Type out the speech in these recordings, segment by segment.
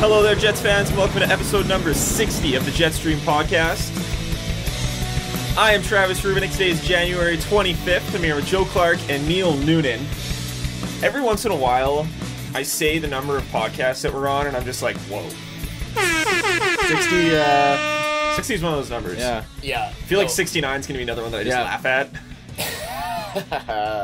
Hello there, Jets fans. Welcome to episode number 60 of the JetStream podcast. I am Travis Rubinick. Today is January 25th. I'm here with Joe Clark and Neil Noonan. Every once in a while, I say the number of podcasts that we're on, and I'm just like, whoa. 60 is one of those numbers. Yeah. I feel like 69 is going to be another one that I just laugh at.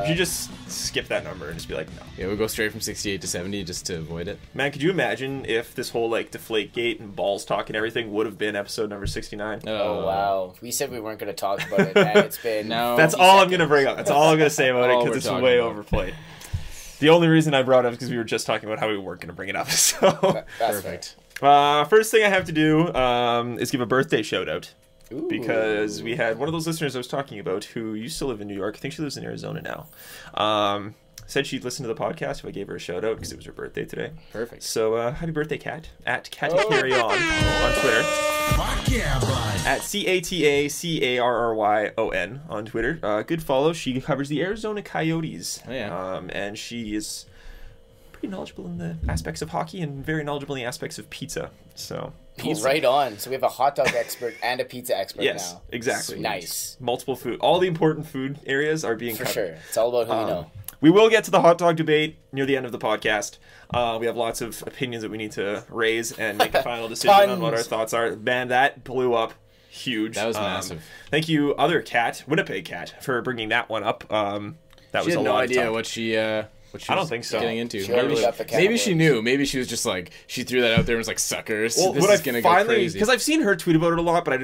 You just skip that number and just be like, no. Yeah, we'll go straight from 68 to 70 just to avoid it. Man, could you imagine if this whole, like, Deflategate and balls talk and everything would have been episode number 69? Oh, wow. We said we weren't going to talk about it, and it's been... No. That's all I'm going to bring up. That's all I'm going to say about it, because it's way overplayed. The only reason I brought it up is because we were just talking about how we weren't going to bring it up, so... That's perfect. First thing I have to do is give a birthday shout-out. Ooh. Because we had one of those listeners I was talking about who used to live in New York. I think she lives in Arizona now. Said she'd listen to the podcast if I gave her a shout out because it was her birthday today. Perfect. So happy birthday, Kat. At Carry on Twitter. Fuck yeah, bud. At CATACARRYON on Twitter. Good follow. She covers the Arizona Coyotes. Oh, yeah. And she is pretty knowledgeable in the aspects of hockey and very knowledgeable in the aspects of pizza. So He's right on. So we have a hot dog expert and a pizza expert now. Yes, exactly. Nice. Multiple food. All the important food areas are being For covered. sure. It's all about who you know. We will get to the hot dog debate near the end of the podcast. We have lots of opinions that we need to raise and make a final decision on what our thoughts are. Man, that blew up huge. That was massive. Thank you, other Cat, Winnipeg Cat, for bringing that one up. That She was had a no lot idea of what she I don't think so. getting into. She already got the Maybe she knew. Maybe she was just like, she threw that out there and was like, suckers. Well, this is going to go crazy. Because I've seen her tweet about it a lot, but I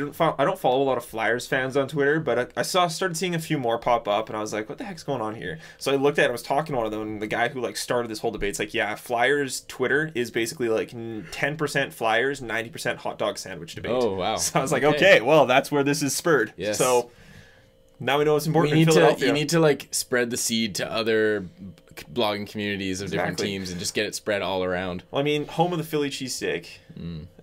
don't follow a lot of Flyers fans on Twitter, but I started seeing a few more pop up, and I was like, what the heck's going on here? So I looked at it, I was talking to one of them, and the guy who like started this whole debate's like, yeah, Flyers Twitter is basically like 10% Flyers, 90% hot dog sandwich debate. Oh, wow. So I was like, okay, well, that's where this is spurred. Yes. So now we know it's important you in Philadelphia. need to like spread the seed to other blogging communities of different teams and just get it spread all around. Well, I mean, home of the Philly cheesesteak.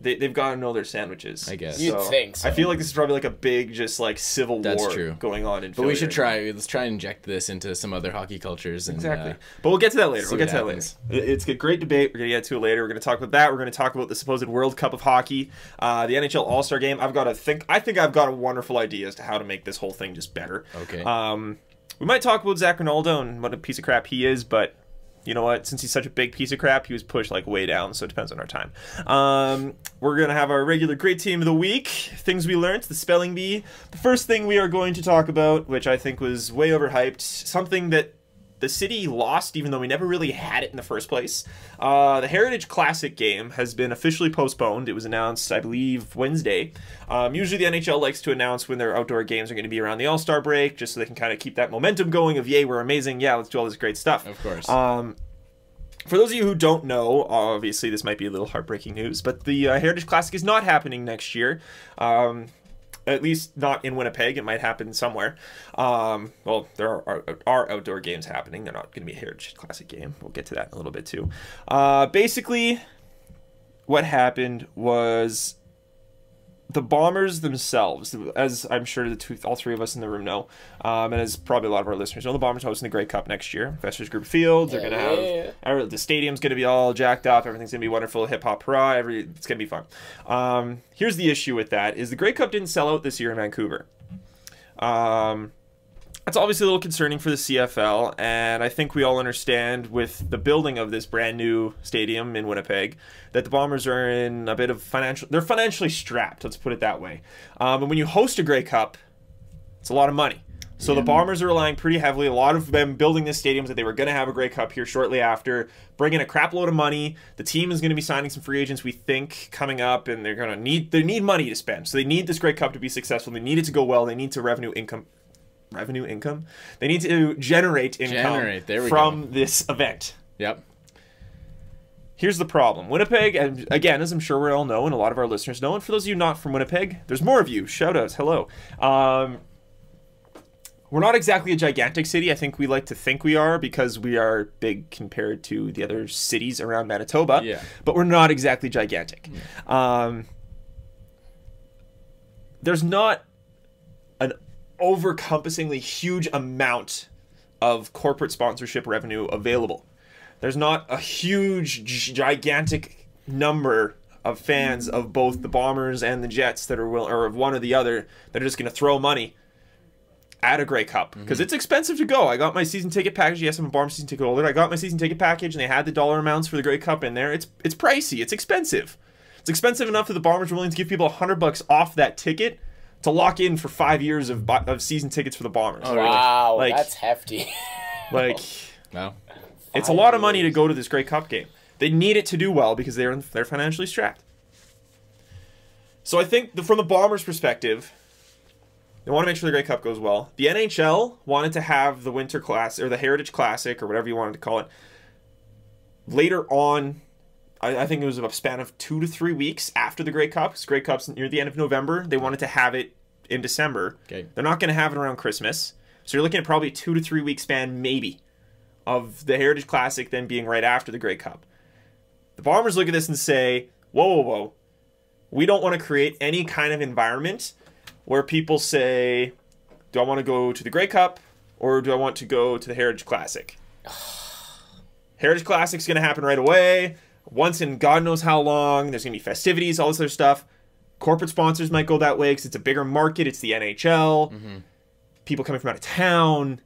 They've got to know their sandwiches. I guess. You'd think so. I feel like this is probably like a big, just like civil war true. going on in But Philly. we should try. Let's try and inject this into some other hockey cultures. And, Exactly. But we'll get to that later. see We'll get to what that later. It's a great debate. We're going to get to it later. We're going to talk about that. We're going to talk about the supposed World Cup of Hockey, the NHL All-Star Game. I think I've got a wonderful idea as to how to make this whole thing just better. Okay. We might talk about Zach Ronaldo and what a piece of crap he is, but you know what? Since he's such a big piece of crap, he was pushed like way down, so it depends on our time. We're going to have our regular great team of the week, things we learned, the spelling bee. The first thing we are going to talk about, which I think was way overhyped, something that the city lost even though we never really had it in the first place. The Heritage Classic game has been officially postponed. It was announced, I believe, Wednesday. Usually the NHL likes to announce when their outdoor games are going to be around the All-Star break, just so they can kind of keep that momentum going of, yay, we're amazing, yeah, let's do all this great stuff. Of course. For those of you who don't know, obviously this might be a little heartbreaking news, but the Heritage Classic is not happening next year. At least not in Winnipeg. It might happen somewhere. Well, there are outdoor games happening. They're not going to be a Heritage Classic game. We'll get to that in a little bit too. Basically, what happened was the Bombers themselves, as I'm sure all three of us in the room know, and as probably a lot of our listeners know, the Bombers are hosting the Grey Cup next year. Investors Group Field. They're going to have the stadium's going to be all jacked up. Everything's going to be wonderful. Hip hop hurrah! It's going to be fun. Here's the issue with that: is the Grey Cup didn't sell out this year in Vancouver. That's obviously a little concerning for the CFL, and I think we all understand with the building of this brand new stadium in Winnipeg that the Bombers are in a bit of they're financially strapped, let's put it that way. And when you host a Grey Cup, it's a lot of money. So the Bombers are relying pretty heavily, a lot of them building this stadium that they were going to have a Grey Cup here shortly after, bringing a crap load of money. The team is going to be signing some free agents, we think, coming up, and they need money to spend. So they need this Grey Cup to be successful. They need it to go well. They need to revenue income. They need to generate income from this event. Yep. Here's the problem. Winnipeg, and again, as I'm sure we all know, and a lot of our listeners know, and for those of you not from Winnipeg, there's more of you. Shout outs. Hello. We're not exactly a gigantic city. I think we like to think we are because we are big compared to the other cities around Manitoba. Yeah. But we're not exactly gigantic. There's not an over-compassingly huge amount of corporate sponsorship revenue available. There's not a huge, gigantic number of fans of both the Bombers and the Jets that are or of one or the other that are just going to throw money at a Grey Cup because it's expensive to go. I got my season ticket package. Yes, I'm a Bomber season ticket holder. I got my season ticket package, and they had the dollar amounts for the Grey Cup in there. It's pricey. It's expensive. It's expensive enough that the Bombers are willing to give people $100 off that ticket to lock in for 5 years of season tickets for the Bombers. Oh, wow, like, that's hefty. Like, Wow. it's a lot of money to go to this Grey Cup game. They need it to do well because they're financially strapped. So I think from the Bombers' perspective, they want to make sure the Grey Cup goes well. The NHL wanted to have the Winter Classic or the Heritage Classic or whatever you wanted to call it later on. I think it was a span of 2 to 3 weeks after the Grey Cup. Because Grey Cup's near the end of November. They wanted to have it in December. Okay. They're not going to have it around Christmas. So you're looking at probably a 2 to 3 week span maybe of the Heritage Classic then being right after the Grey Cup. The Bombers look at this and say, whoa, whoa, whoa. We don't want to create any kind of environment where people say, do I want to go to the Grey Cup or do I want to go to the Heritage Classic? Heritage Classic's going to happen right away. Once in God knows how long. There's going to be festivities, all this other stuff. Corporate sponsors might go that way because it's a bigger market. It's the NHL. People coming from out of town.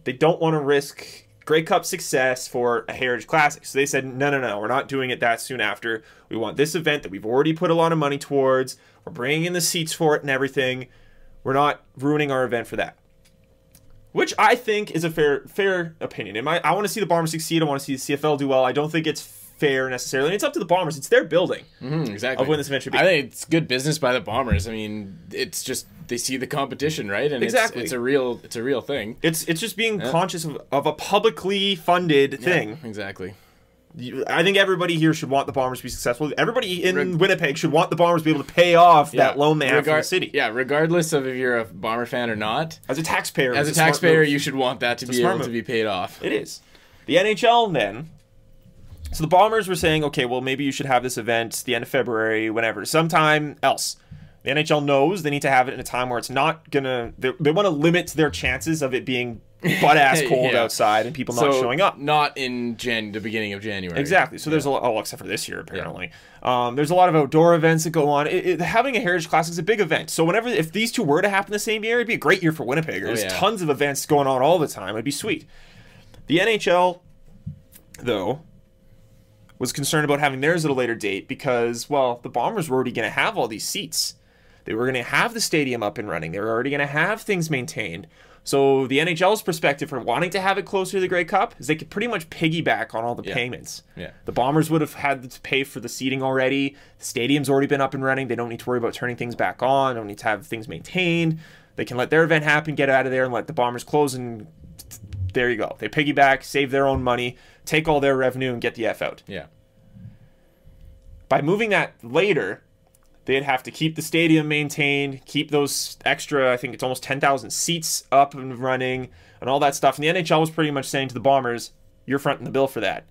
They don't want to risk Grey Cup success for a Heritage Classic. So they said, no, no, no. We're not doing it that soon after. We want this event that we've already put a lot of money towards. We're bringing in the seats for it and everything. We're not ruining our event for that. Which I think is a fair opinion. I want to see the Bombers succeed. I want to see the CFL do well. I don't think it's fair necessarily. And it's up to the Bombers. It's their building. Exactly. Of when this event should be. I think it's good business by the Bombers. I mean, it's just they see the competition, right? And exactly. It's a real thing. It's just being conscious of a publicly funded thing. Yeah, exactly. I think everybody here should want the Bombers to be successful. Everybody in Winnipeg should want the Bombers to be able to pay off that loan they have from the city. Yeah, regardless of if you're a Bomber fan or not. As a taxpayer. You should want that to be able to be paid off. It is. The NHL then. So the Bombers were saying, okay, well, maybe you should have this event the end of February, whenever, sometime else. The NHL knows they need to have it in a time where it's not going to... They want to limit their chances of it being butt-ass cold outside and people not showing up. Not in the beginning of January. Exactly. So there's a lot... Oh, except for this year, apparently. Yeah. There's a lot of outdoor events that go on. Having a Heritage Classic is a big event. So if these two were to happen the same year, it'd be a great year for Winnipeg. There's tons of events going on all the time. It'd be sweet. The NHL, though, was concerned about having theirs at a later date because, well, the Bombers were already going to have all these seats. They were going to have the stadium up and running. They were already going to have things maintained. So the NHL's perspective for wanting to have it closer to the Grey Cup is they could pretty much piggyback on all the payments. Yeah. The Bombers would have had to pay for the seating already. The stadium's already been up and running. They don't need to worry about turning things back on. They don't need to have things maintained. They can let their event happen, get out of there, and let the Bombers close, and there you go. They piggyback, save their own money, take all their revenue, and get the F out. Yeah. By moving that later, they'd have to keep the stadium maintained, keep those extra, I think it's almost 10,000 seats up and running, and all that stuff. And the NHL was pretty much saying to the Bombers, you're fronting the bill for that.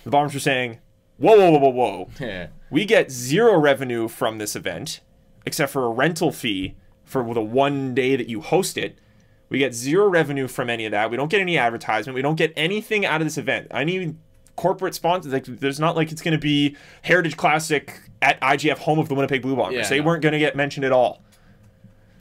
The Bombers were saying, whoa, whoa, whoa, whoa, whoa. Yeah. We get zero revenue from this event, except for a rental fee for the one day that you host it. We get zero revenue from any of that. We don't get any advertisement. We don't get anything out of this event. I need corporate sponsors. Like, there's not like it's going to be Heritage Classic at IGF, home of the Winnipeg Blue Bombers. Yeah, they weren't going to get mentioned at all.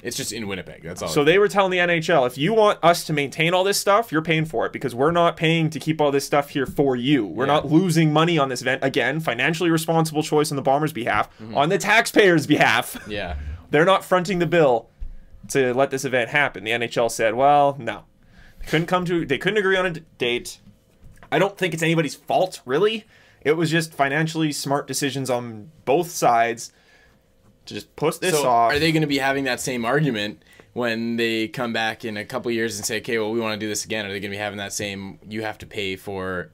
It's just in Winnipeg. That's all. So they were telling the NHL, if you want us to maintain all this stuff, you're paying for it because we're not paying to keep all this stuff here for you. We're not losing money on this event. Again, financially responsible choice on the Bombers' behalf, on the taxpayers' behalf. Yeah. They're not fronting the bill to let this event happen. The NHL said, well, no. They couldn't agree on a date. I don't think it's anybody's fault, really. It was just financially smart decisions on both sides to just push this off. Are they going to be having that same argument when they come back in a couple of years and say, okay, well, we want to do this again? Are they going to be having that same, you have to pay for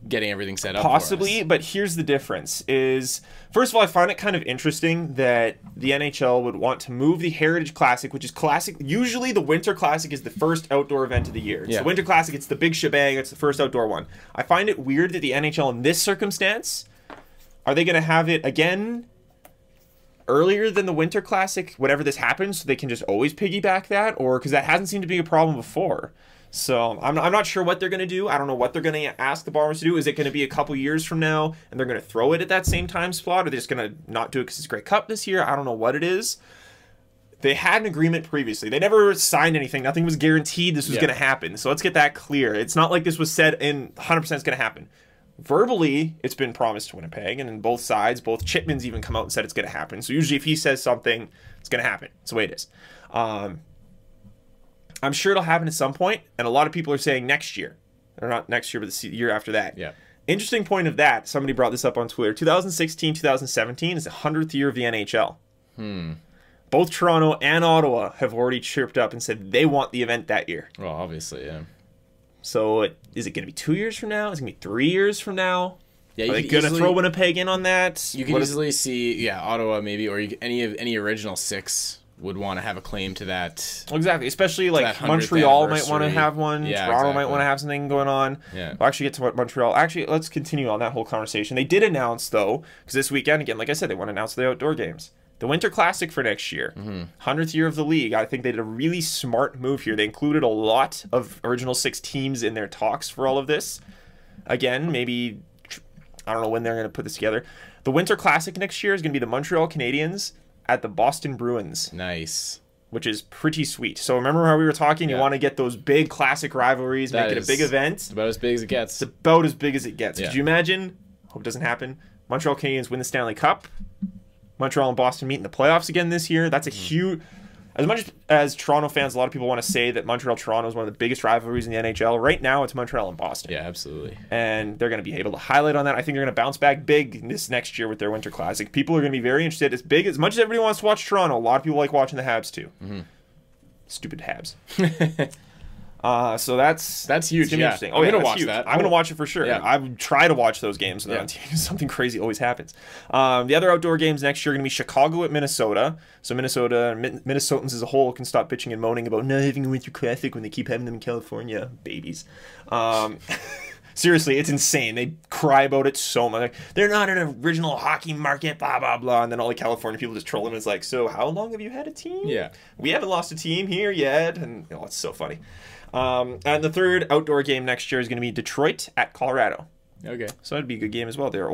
getting everything set up? Possibly, but here's the difference is, first of all, I find it kind of interesting that the NHL would want to move the Heritage Classic, which is classic. Usually the Winter Classic is the first outdoor event of the year. It's the Winter Classic, it's the big shebang, it's the first outdoor one. I find it weird that the NHL in this circumstance, are they going to have it again earlier than the Winter Classic whenever this happens so they can just always piggyback that? Or because that hasn't seemed to be a problem before. So I'm not sure what they're going to do. I don't know what they're going to ask the Bombers to do. Is it going to be a couple years from now and they're going to throw it at that same time slot? Or are they just going to not do it because it's Grey Cup this year? I don't know what it is. They had an agreement previously. They never signed anything. Nothing was guaranteed this was going to happen. So let's get that clear. It's not like this was said in 100% it's going to happen. Verbally, it's been promised to Winnipeg, and in both sides, both Chipman's even come out and said it's going to happen. So usually if he says something, it's going to happen. It's the way it is. I'm sure it'll happen at some point, and a lot of people are saying next year. Or not next year, but the year after that. Yeah. Interesting point of that, somebody brought this up on Twitter. 2016, 2017 is the 100th year of the NHL. Both Toronto and Ottawa have already chirped up and said they want the event that year. Well, obviously, yeah. So is it going to be 2 years from now? Is it going to be 3 years from now? Yeah, Are they going to throw Winnipeg in on that? You can easily see, Ottawa maybe, or any original six would want to have a claim to that. Exactly, especially like that 100th Montreal might want to anniversary. have one. Yeah, Toronto exactly. might want to have something going on. Yeah. We'll actually get to Montreal. Actually, let's continue on that whole conversation. They did announce, though, because this weekend, again, like I said, they want to announce the outdoor games. The Winter Classic for next year, 100th year of the league. I think they did a really smart move here. They included a lot of original six teams in their talks for all of this. Again, maybe, I don't know when they're going to put this together. The Winter Classic next year is going to be the Montreal Canadiens at the Boston Bruins. Nice. Which is pretty sweet. So remember how we were talking? You want to get those big classic rivalries, make it a big event. About as big as it gets. It's about as big as it gets. Yeah. Could you imagine? Hope it doesn't happen. Montreal Canadiens win the Stanley Cup. Montreal and Boston meet in the playoffs again this year. That's a huge... As much as Toronto fans, a lot of people want to say that Montreal-Toronto is one of the biggest rivalries in the NHL. Right now, it's Montreal and Boston. Yeah, absolutely. And they're going to be able to highlight on that. I think they're going to bounce back big this next year with their Winter Classic. People are going to be very interested. As much as everybody wants to watch Toronto, a lot of people like watching the Habs too. Stupid Habs. So that's huge. Yeah. Interesting. Oh, I'm gonna that's watch huge. that. I'm gonna watch it for sure. Yeah. I would try to watch those games when they're on TV. Something crazy always happens. The other outdoor games next year are gonna be Chicago at Minnesota. So Minnesota, Minnesotans as a whole can stop bitching and moaning about not having a Winter Classic when they keep having them in California. Babies. Seriously, it's insane. They cry about it so much. Like, they're not an original hockey market, blah, blah, blah. And then all the California people just troll them. It's like, so how long have you had a team? Yeah. We haven't lost a team here yet. And it's so funny. And the third outdoor game next year is going to be Detroit at Colorado. Okay. So that'd be a good game as well. They're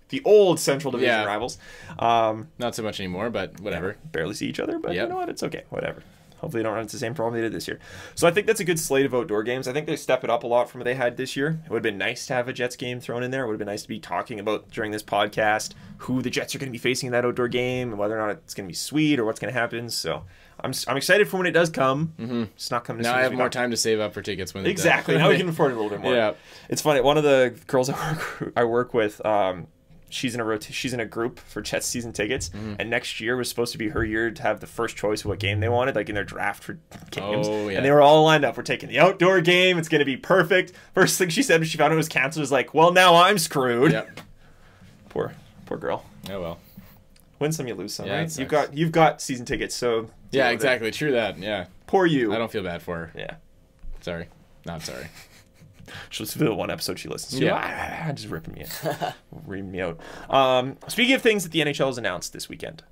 the old Central Division rivals. Not so much anymore, but whatever. Barely see each other, but you know what? It's okay. Whatever. Hopefully they don't run into the same problem they did this year. So I think that's a good slate of outdoor games. I think they step it up a lot from what they had this year. It would have been nice to have a Jets game thrown in there. It would have been nice to be talking about during this podcast who the Jets are going to be facing in that outdoor game and whether or not it's going to be sweet or what's going to happen. So I'm excited for when it does come. It's not coming as Now soon I as have we more got time to save up for tickets when Exactly. Now we can afford it a little bit more. Yeah. It's funny. One of the girls I work with, she's in a group for Jets season tickets, and next year was supposed to be her year to have the first choice of what game they wanted, like in their draft for games. Oh, yeah. And they were all lined up. We're taking the outdoor game. It's going to be perfect. First thing she said when she found it was canceled was like, well, now I'm screwed. Yep. Poor girl. Oh well. Win some, you lose some, Yeah, right? it sucks. You've got season tickets, so deal Yeah, with it. exactly. True that. Yeah. Poor you. I don't feel bad for her. Yeah. Sorry. Not sorry. She'll just feel one episode she listens to. Yeah. Just ripping me out. Reaming me out. Speaking of things that the NHL has announced this weekend.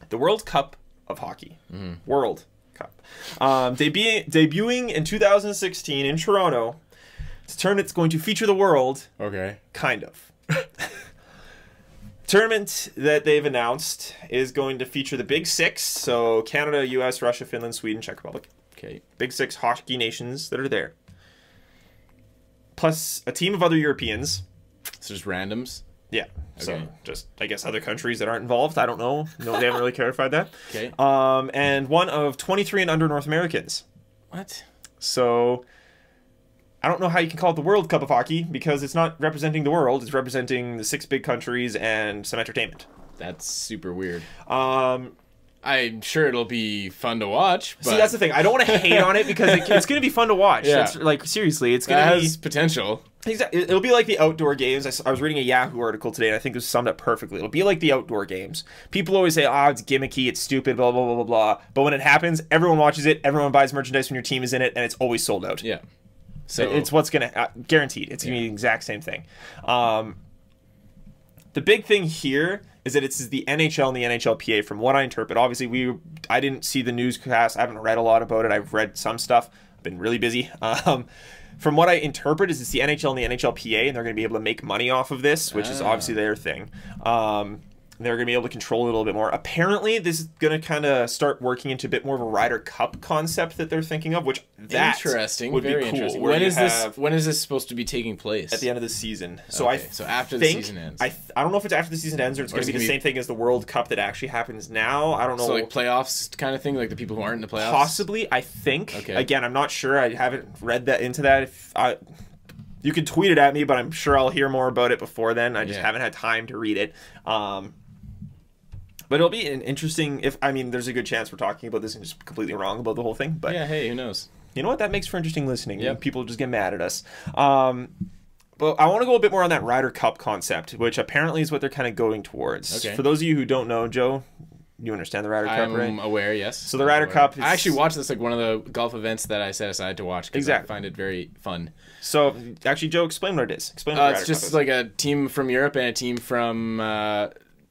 The World Cup of Hockey. World Cup. Debuting in 2016 in Toronto. It's a tournament that's going to feature the world. Okay. Kind of. Tournament that they've announced is going to feature the Big Six. So Canada, US, Russia, Finland, Sweden, Czech Republic. Okay. Big Six hockey nations that are there. Plus a team of other Europeans. So just randoms. Yeah. So Okay. just, I guess, other countries that aren't involved. I don't know. No, they haven't really clarified that. Okay. And one of 23 and under North Americans. What? So I don't know how you can call it the World Cup of Hockey because it's not representing the world. It's representing the 6 big countries and some entertainment. That's super weird. Um, I'm sure it'll be fun to watch. But See, that's the thing. I don't want to hate on it because it's going to be fun to watch. Yeah. It's, like, seriously, it's going that to be... has potential. Exactly. It'll be like the outdoor games. I was reading a Yahoo article today, and I think it was summed up perfectly. It'll be like the outdoor games. People always say, it's gimmicky, it's stupid, blah, blah, blah, blah, blah. But when it happens, everyone watches it, everyone buys merchandise when your team is in it, and it's always sold out. Yeah. So It's what's going to... guaranteed. It's going to be the exact same thing. The big thing here is that it's the NHL and the NHLPA. From what I interpret, obviously I didn't see the newscast. I haven't read a lot about it. I've read some stuff. I've been really busy. From what I interpret, is it's the NHL and the NHLPA, and they're going to be able to make money off of this, which is obviously their thing. They're going to be able to control it a little bit more. Apparently, this is going to kind of start working into a bit more of a Ryder Cup concept that they're thinking of, which that interesting, would very be cool. interesting. When is this supposed to be taking place? At the end of the season. So okay, so after the season ends. I don't know if it's after the season ends or it's going to be the same thing as the World Cup that actually happens now. I don't know. So like playoffs kind of thing, like the people who aren't in the playoffs. Possibly, I think. Okay. Again, I'm not sure. I haven't read that into that. You can tweet it at me, but I'm sure I'll hear more about it before then. I just haven't had time to read it. But it'll be an interesting. There's a good chance we're talking about this and just completely wrong about the whole thing. But yeah, hey, who knows? You know what? That makes for interesting listening. Yeah, people just get mad at us. But I want to go a bit more on that Ryder Cup concept, which apparently is what they're kind of going towards. Okay. For those of you who don't know, Joe, you understand the Ryder Cup, right? I'm aware, yes. So the Ryder Cup. I actually watched this like one of the golf events that I set aside to watch because I find it very fun. So actually, Joe, explain what it is. Explain what the Ryder It's just Cup is. like a team from Europe and a team from.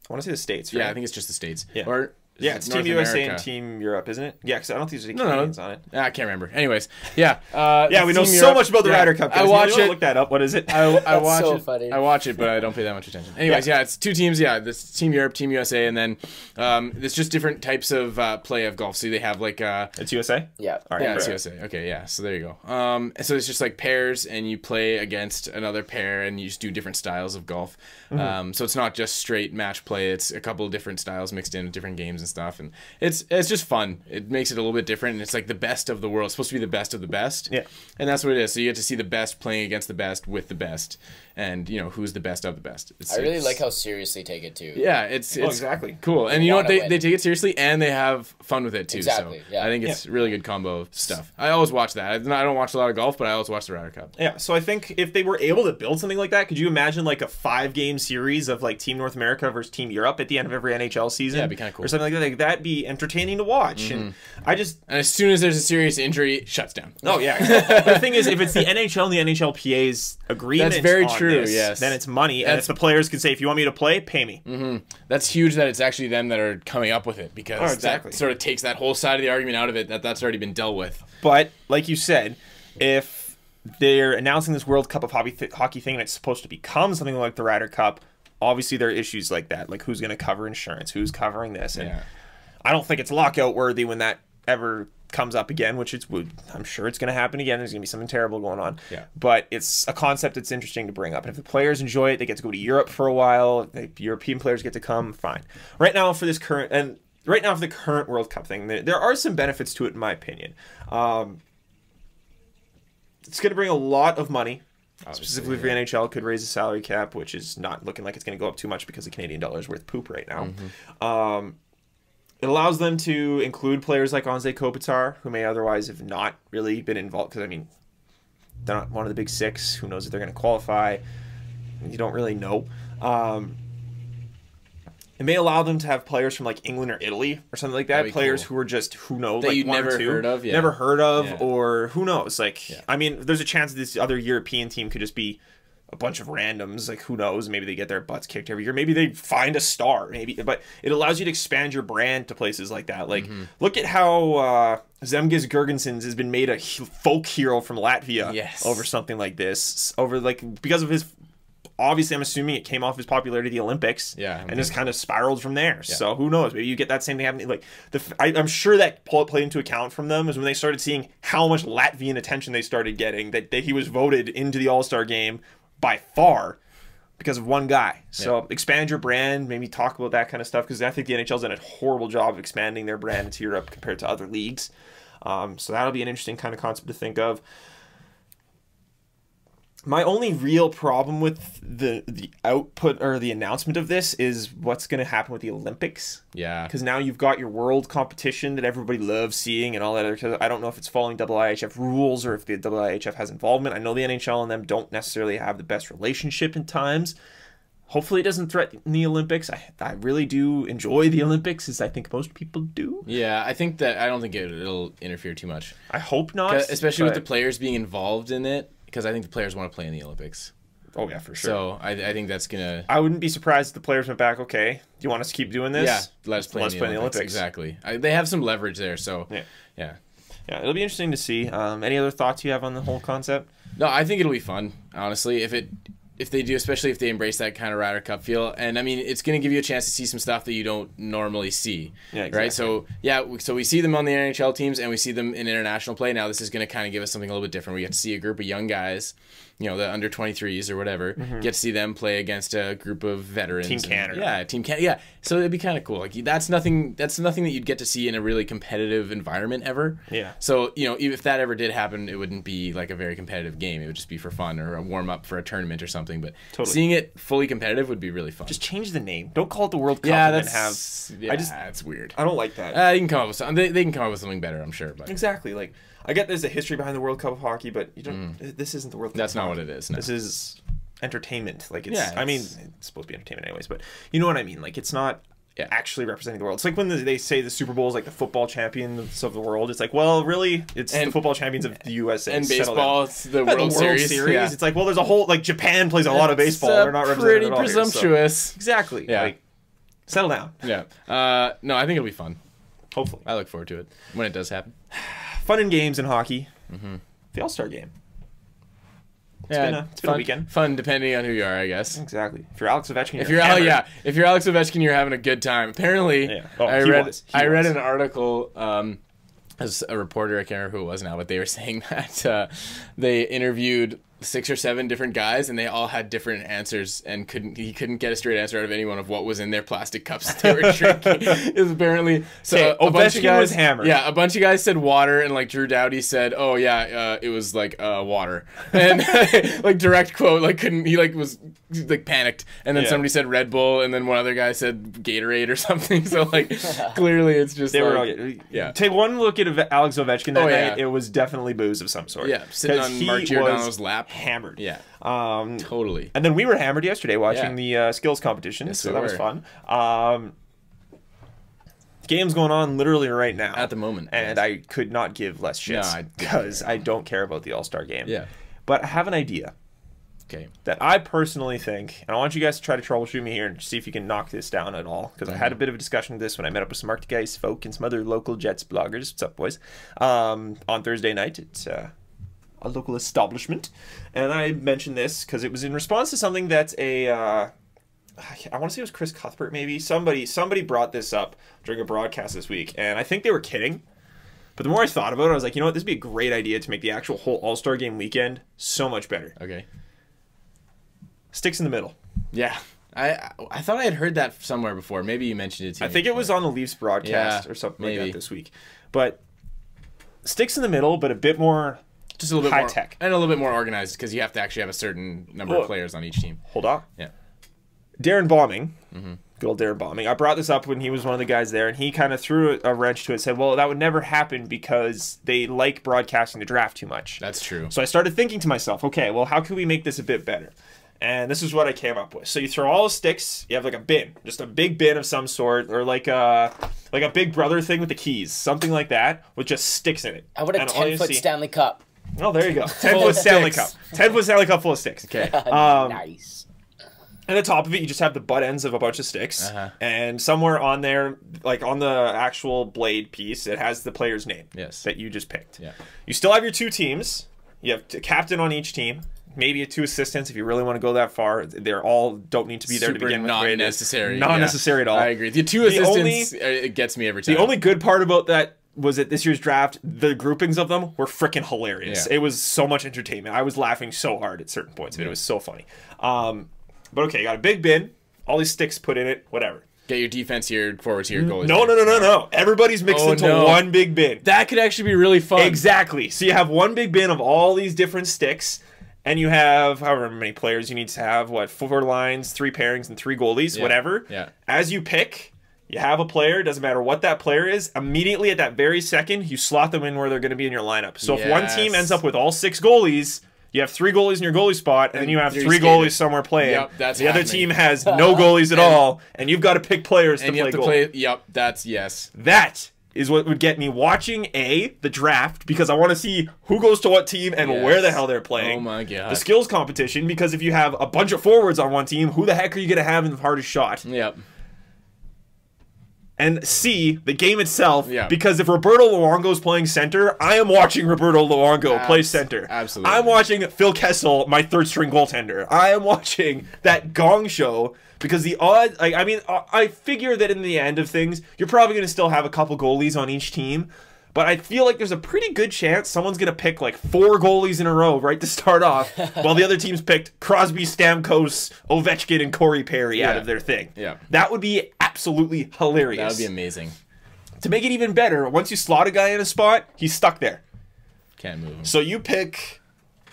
I want to say the States, right? Yeah, I think it's just the States. Yeah. Or it's North Team USA America. and Team Europe, isn't it? Yeah, because I don't think there's any Canadians on it. I can't remember. Anyways, yeah. Yeah, we know Team so Europe- much about the Ryder Cup. Guys. I watch it. Look that up. What is it? I watch so it. funny. I watch it, but I don't pay that much attention. Anyways, yeah, it's two teams. Yeah, this Team Europe, Team USA, and then it's just different types of play of golf. So they have like It's USA? Yeah. All right, yeah, it's right. USA. Okay, yeah. So there you go. So it's just like pairs, and you play against another pair, and you just do different styles of golf. So it's not just straight match play. It's a couple of different styles mixed in with different games and stuff, and it's just fun. It makes it a little bit different, and it's like the best of the world. It's supposed to be the best of the best. Yeah. And that's what it is. So you get to see the best playing against the best with the best, and you know who's the best of the best. I really like how seriously they take it too. Yeah, it's exactly. cool. And you know what? wanna win. They take it seriously and they have fun with it too. Exactly, So yeah. I think it's a really good combo of stuff. I always watch that. I don't watch a lot of golf, but I always watch the Ryder Cup. Yeah, so I think if they were able to build something like that, could you imagine like a 5-game series of like Team North America versus Team Europe at the end of every NHL season? Yeah, it'd be kinda cool. Or something like that. Like, that'd be entertaining to watch. And And as soon as there's a serious injury, it shuts down. Oh yeah. But the thing is, if it's the NHL and the NHLPA's agreement, That's very on true, this, yes. then it's money, and if the players can say, if you want me to play, pay me. That's huge that it's actually them that are coming up with it because Oh, exactly. that sort of takes that whole side of the argument out of it that's already been dealt with. But like you said, if they're announcing this World Cup of hockey thing and it's supposed to become something like the Ryder Cup, obviously there are issues like that, like who's going to cover insurance, who's covering this, and Yeah. I don't think it's lockout worthy when that ever comes up again, which I'm sure it's going to happen again. There's going to be something terrible going on. Yeah. But it's a concept that's interesting to bring up. And if the players enjoy it, they get to go to Europe for a while. The European players get to come. Fine. Right now for the current World Cup thing, there are some benefits to it, in my opinion. It's going to bring a lot of money. Specifically for the NHL, could raise the salary cap, which is not looking like it's going to go up too much because the Canadian dollar is worth poop right now. It allows them to include players like Anze Kopitar, who may otherwise have not really been involved. Because, I mean, they're not one of the big six. Who knows if they're going to qualify? You don't really know. It may allow them to have players from, like, England or Italy or something like that. That'd be Players cool. who are just, who knows, That like you'd one never or two. heard of, yeah. Never heard of, Yeah. or who knows. Like, Yeah. I mean, there's a chance this other European team could just be a bunch of randoms, like who knows, maybe they get their butts kicked every year, maybe they find a star, maybe, but it allows you to expand your brand to places like that. Like look at how Zemgus Girgensons has been made a folk hero from Latvia. Yes. Over something like this, over like because of his, obviously I'm assuming it came off his popularity at the Olympics, Yeah, and just kind of spiraled from there. So who knows, maybe you get that same thing happening. Like I'm sure that played into account from them is when they started seeing how much Latvian attention they started getting, that he was voted into the All-Star game by far because of one guy. So expand your brand, maybe talk about that kind of stuff, because I think the NHL's done a horrible job of expanding their brand into Europe compared to other leagues. So that'll be an interesting kind of concept to think of. My only real problem with the output or the announcement of this is what's going to happen with the Olympics. Yeah. Because now you've got your world competition that everybody loves seeing and all that other. Cause I don't know if it's following IIHF rules or if the IIHF has involvement. I know the NHL and them don't necessarily have the best relationship in times. Hopefully it doesn't threaten the Olympics. I really do enjoy the Olympics, as I think most people do. Yeah, I don't think it'll interfere too much. I hope not. Especially with the players being involved in it, because I think the players want to play in the Olympics. Oh yeah, for sure. So I think that's gonna. I wouldn't be surprised if the players went back. Okay, do you want us to keep doing this? Yeah, let's play in the Olympics. Exactly. They have some leverage there. So yeah. It'll be interesting to see. Any other thoughts you have on the whole concept? No, I think it'll be fun. Honestly, if they do, especially if they embrace that kind of Ryder Cup feel, and I mean, it's going to give you a chance to see some stuff that you don't normally see. Yeah, exactly. Right. So so we see them on the NHL teams, and we see them in international play. Now this is going to kind of give us something a little bit different. We get to see a group of young guys, you know, the under 23s or whatever, get to see them play against a group of veterans. Team Canada. Yeah. So it'd be kind of cool. Like that's nothing that you'd get to see in a really competitive environment ever. Yeah. So, you know, if that ever did happen, it wouldn't be like a very competitive game. It would just be for fun or a warm up for a tournament or something. But seeing it fully competitive would be really fun. Just change the name. Don't call it the World Cup. Yeah, and that's that's weird. I don't like that. You can come up with something. They can come up with something better, I'm sure. But exactly. Like I get there's a history behind the World Cup of hockey, but you don't. This isn't the World Cup. That's not what it is. No. This is entertainment. Like it's. I mean, it's supposed to be entertainment anyways, but you know what I mean. Like it's not. Actually representing the world. It's like when they say the Super Bowl is like the football champions of the world. It's like, well, really, it's the football champions of the USA. And baseball, it's the World Series. Yeah. It's like, well, there's a whole like Japan plays a lot of baseball. They're not represented at all. Pretty presumptuous. So. Exactly. Yeah. Like, settle down. Yeah. No, I think it'll be fun. Hopefully, I look forward to it when it does happen. Fun and games in hockey. The All-Star game. It's been a weekend. Fun depending on who you are, I guess. Exactly. If you're Alex Ovechkin, if you're Alex Ovechkin, you're having a good time. Apparently, I read an article. As a reporter, I can't remember who it was now, but they were saying that they interviewed 6 or 7 different guys, and they all had different answers, and he couldn't get a straight answer out of anyone of what was in their plastic cups that they were drinking. It was apparently a bunch of guys was hammered. Yeah, a bunch of guys said water, and like Drew Doughty said, "Oh yeah, it was like water," and like direct quote, like he was panicked, and then somebody said Red Bull, and then one other guy said Gatorade or something. So like clearly, it's just Take one look at Alex Ovechkin that night. It was definitely booze of some sort. Yeah, sitting on Mark Giordano's lap. Hammered. Yeah. Totally. And then we were hammered yesterday watching the skills competition, so that was fun. Game's going on literally right now. At the moment. And I could not give less shits because I don't care about the All-Star game. Yeah. But I have an idea. Okay. That I personally think, and I want you guys to try to troubleshoot me here and see if you can knock this down at all, because I had a bit of a discussion with this when I met up with some Arctic Ice folk and some other local Jets bloggers. What's up, boys? On Thursday night. It's a local establishment, and I mentioned this because it was in response to something that I want to say it was Chris Cuthbert, maybe somebody brought this up during a broadcast this week, and I think they were kidding. But the more I thought about it, I was like, you know what, this would be a great idea to make the actual whole All-Star Game weekend so much better. Okay. Sticks in the middle. Yeah. I thought I had heard that somewhere before. Maybe you mentioned it to me. I think it was on the Leafs broadcast or something like that this week. But sticks in the middle, but a bit more. Just a little bit more tech and a little bit more organized because you have to actually have a certain number of players on each team. Hold on. Yeah. Darren Bombing, good old Darren Bombing. I brought this up when he was one of the guys there, and he kind of threw a wrench to it and said, well, that would never happen because they like broadcasting the draft too much. That's true. So I started thinking to myself, okay, well, how can we make this a bit better? And this is what I came up with. So you throw all the sticks, you have like a bin, just a big bin of some sort, or like a Big Brother thing with the keys, something like that, with just sticks in it. How about a 10-foot Stanley Cup? Oh, there you go. 10-foot Stanley Cup. 10-foot Stanley Cup full of sticks. Okay. Nice. And the top of it, you just have the butt ends of a bunch of sticks. And somewhere on there, like on the actual blade piece, it has the player's name that you just picked. Yeah. You still have your 2 teams. You have a captain on each team. Maybe 2 assistants if you really want to go that far. They're all don't need to be there to begin with. Not necessary. Not necessary at all. I agree. The 2 assistants, it gets me every time. The only good part about that was at this year's draft, the groupings of them were freaking hilarious. Yeah. It was so much entertainment. I was laughing so hard at certain points. It was so funny. But okay, you got a big bin, all these sticks put in it, whatever. Get your defense here, forwards here, goalies No. Everybody's mixed into one big bin. That could actually be really fun. Exactly. So you have one big bin of all these different sticks, and you have however many players you need to have, 4 lines, 3 pairings, and 3 goalies, whatever. Yeah. As you pick, you have a player, doesn't matter what that player is, immediately at that very second, you slot them in where they're going to be in your lineup. So if one team ends up with all 6 goalies, you have 3 goalies in your goalie spot, and then you have 3 goalies somewhere playing. Yep, that's the other team has no goalies at all, and you've got to pick players to play goalie. Yep, that's yes. That is what would get me watching the draft, because I want to see who goes to what team and where the hell they're playing. Oh my god. The skills competition, because if you have a bunch of forwards on one team, who the heck are you going to have in the hardest shot? Yep. And C, the game itself, Yeah. because if Roberto Luongo's playing center, I am watching Roberto Luongo play center. Absolutely. I'm watching Phil Kessel, my third string goaltender. I am watching that gong show, because the odds, like, I mean, I figure that in the end of things, you're probably going to still have a couple goalies on each team, but I feel like there's a pretty good chance someone's going to pick like 4 goalies in a row right to start off, while the other team's picked Crosby, Stamkos, Ovechkin, and Corey Perry out of their thing. Yeah. That would be absolutely hilarious. That would be amazing. To make it even better, once you slot a guy in a spot, he's stuck there. Can't move him. So you pick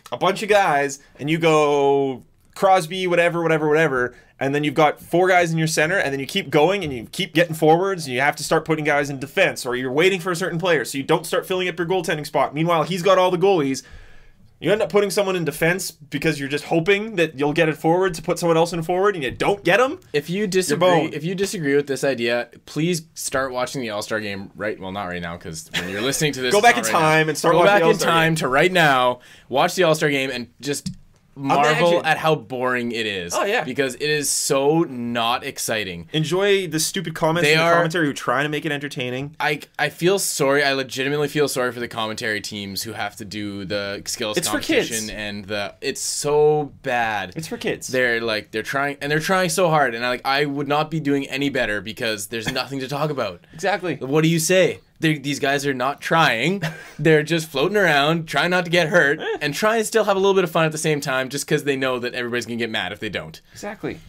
a bunch of guys, and you go Crosby, whatever, and then you've got 4 guys in your center, and then you keep going, and you keep getting forwards, and you have to start putting guys in defense, or you're waiting for a certain player, so you don't start filling up your goaltending spot. Meanwhile, he's got all the goalies. You end up putting someone in defense because you're just hoping that you'll get it forward to put someone else in forward, and you don't get them. If you disagree with this idea, please start watching the All-Star game not right now, because when you're listening to this, Go back in time and start watching the All-Star All-Star game. to right now, watch the All-Star game, and just marvel Imagine. at how boring it is. Oh, yeah. Because it is so not exciting. Enjoy the stupid comments in the commentary who try to make it entertaining. I feel sorry. I legitimately feel sorry for the commentary teams who have to do the skills competition, and it's so bad. It's for kids. They're trying so hard, and I would not be doing any better because there's nothing to talk about. Exactly. What do you say? These guys are not trying. They're just floating around, trying not to get hurt, and trying to still have a little bit of fun at the same time, just because they know that everybody's going to get mad if they don't. Exactly.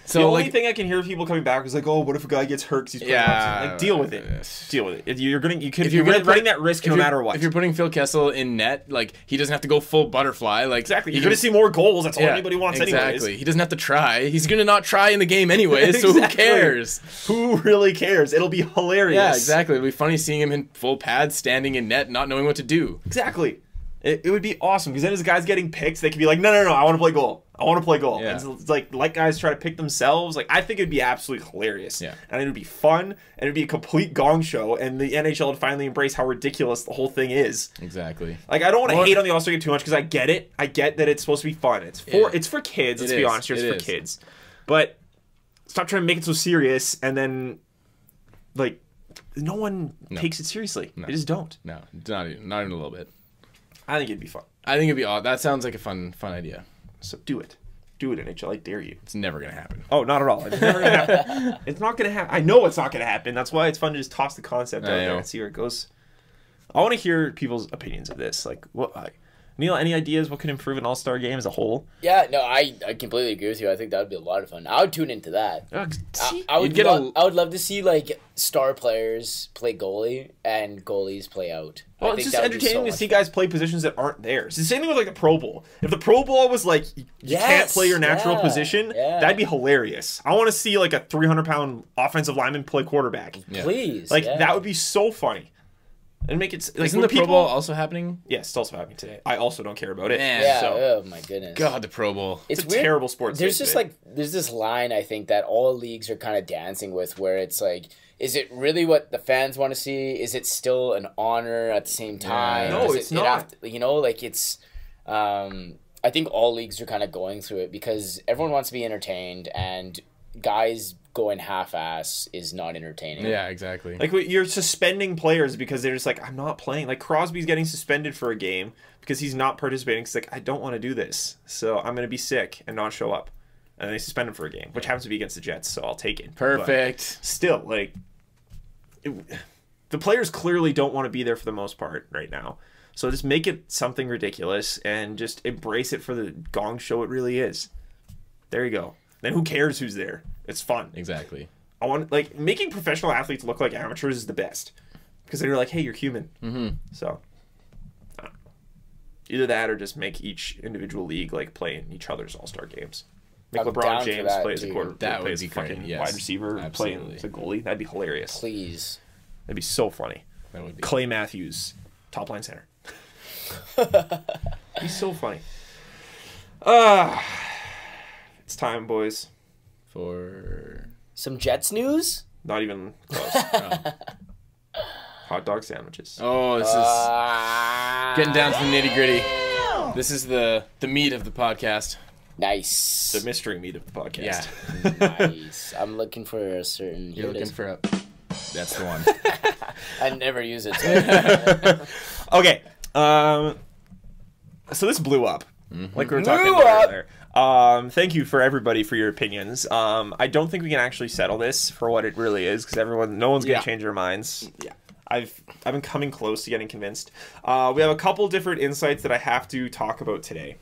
So the only thing I can hear people coming back is like, "Oh, what if a guy gets hurt because he's playing opposite?" Like, deal with it. Deal with it. If you're running that risk no matter what. If you're putting Phil Kessel in net, like, he doesn't have to go full butterfly. Like, exactly. You're going to see more goals. That's all anybody wants anyways. Exactly. He doesn't have to try. He's going to not try in the game anyways, so who cares? Who really cares? It'll be hilarious. Yeah, exactly. It'll be funny seeing him in full pads, standing in net, not knowing what to do. Exactly. It would be awesome, because then as guys getting picked, they could be like, no, I want to play goal. I want to play goal. Yeah. And so it's like guys try to pick themselves. Like, I think it'd be absolutely hilarious. Yeah. And it would be fun, and it would be a complete gong show, and the NHL would finally embrace how ridiculous the whole thing is. Exactly. Like, I don't want to hate on the All-Star game too much, because I get it. I get that it's supposed to be fun. It's for kids. Let's be honest here. It's for kids. But stop trying to make it so serious, and then, like, no one takes it seriously. No. They just don't. No, not even a little bit. I think it'd be fun. I think it'd be odd. That sounds like a fun idea. So do it. Do it, NHL. I dare you. It's never going to happen. Oh, not at all. It's never going to happen. It's not going to happen. I know it's not going to happen. That's why it's fun to just toss the concept out there and see where it goes. I want to hear people's opinions of this. Like, Neil, any ideas what could improve an All-Star game as a whole? Yeah, no, I completely agree with you. I think that would be a lot of fun. I would tune into that. I would love to see, like, star players play goalie and goalies play out. Well, it's just entertaining to see guys play positions that aren't theirs. It's the same thing with, like, the Pro Bowl. If the Pro Bowl was like, you can't play your natural position, that'd be hilarious. I want to see, like, a 300-pound offensive lineman play quarterback. Yeah. Please. Like, that would be so funny. And make it like, isn't the Pro Bowl also happening? Yes, it's also happening today. I also don't care about it. Yeah. So. Oh my goodness. God, the Pro Bowl. It's a terrible sports. There's just there's this line I think that all leagues are kind of dancing with, where it's like, is it really what the fans want to see? Is it still an honor at the same time? No, it's not. I think all leagues are kind of going through it because everyone wants to be entertained, and guys going half-ass is not entertaining. Yeah, exactly. Like, you're suspending players because they're just like, I'm not playing. Like, Crosby's getting suspended for a game because he's not participating. He's like, I don't want to do this, so I'm going to be sick and not show up. And they suspend him for a game, which happens to be against the Jets, so I'll take it. Perfect. But still, like, the players clearly don't want to be there for the most part right now. So just make it something ridiculous and just embrace it for the gong show it really is. There you go. Then who cares who's there? It's fun. Exactly. I want, like, making professional athletes look like amateurs is the best, because they're like, hey, you're human. Mm-hmm. So either that or just make each individual league like play in each other's all-star games. Make LeBron James play as a quarter. That play would as be a fucking great, yes. wide receiver. Absolutely. Play as a goalie. That'd be hilarious. Please. That'd be so funny. That would be. Clay Matthews, top line center. It'd be so funny. It's time, boys. For some Jets news? Not even close. Hot dog sandwiches. Oh, this is getting down to the nitty gritty. This is the meat of the podcast. Nice. The mystery meat of the podcast. Yeah. Nice. I'm looking for a certain... You're looking for a... That's the one. I never use it. So. Okay. So this blew up. Like we were talking Blew about up. earlier. Thank you for everybody for your opinions. I don't think we can actually settle this for what it really is because no one's gonna change their minds. Yeah. I've been coming close to getting convinced. We have a couple different insights that I have to talk about today.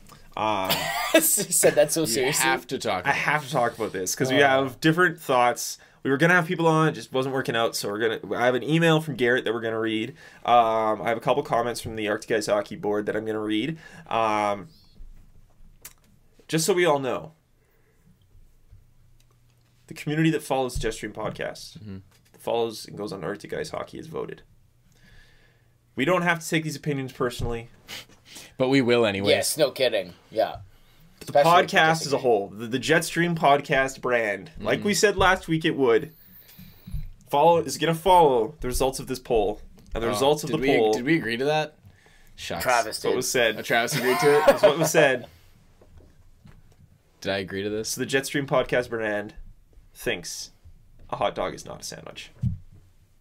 He said that so seriously. You have to talk about I have to talk about this because we have different thoughts. We were gonna have people on, it just wasn't working out. So I have an email from Garrett that we're gonna read. I have a couple comments from the Arctic Ice Hockey board that I'm gonna read. Just so we all know, the community that follows JetStream podcast, that follows and goes on Arctic Ice Hockey, has voted. We don't have to take these opinions personally. But we will anyway. Yes, no kidding. Yeah. The podcast as a whole, the JetStream podcast brand, like we said last week it would, is going to follow the results of this poll. And the results of the poll... Did we agree to that? Shucks. Travis did. What was said. Travis agreed to it? That's what was said. Did I agree to this? So the JetStream podcast brand thinks a hot dog is not a sandwich.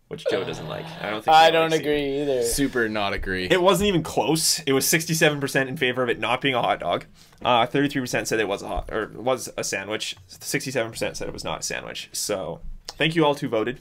Which Joe doesn't like. I don't agree either. Super not agree. It wasn't even close. It was 67% in favor of it not being a hot dog. 33% said it was was a sandwich. 67% said it was not a sandwich. So thank you all who voted.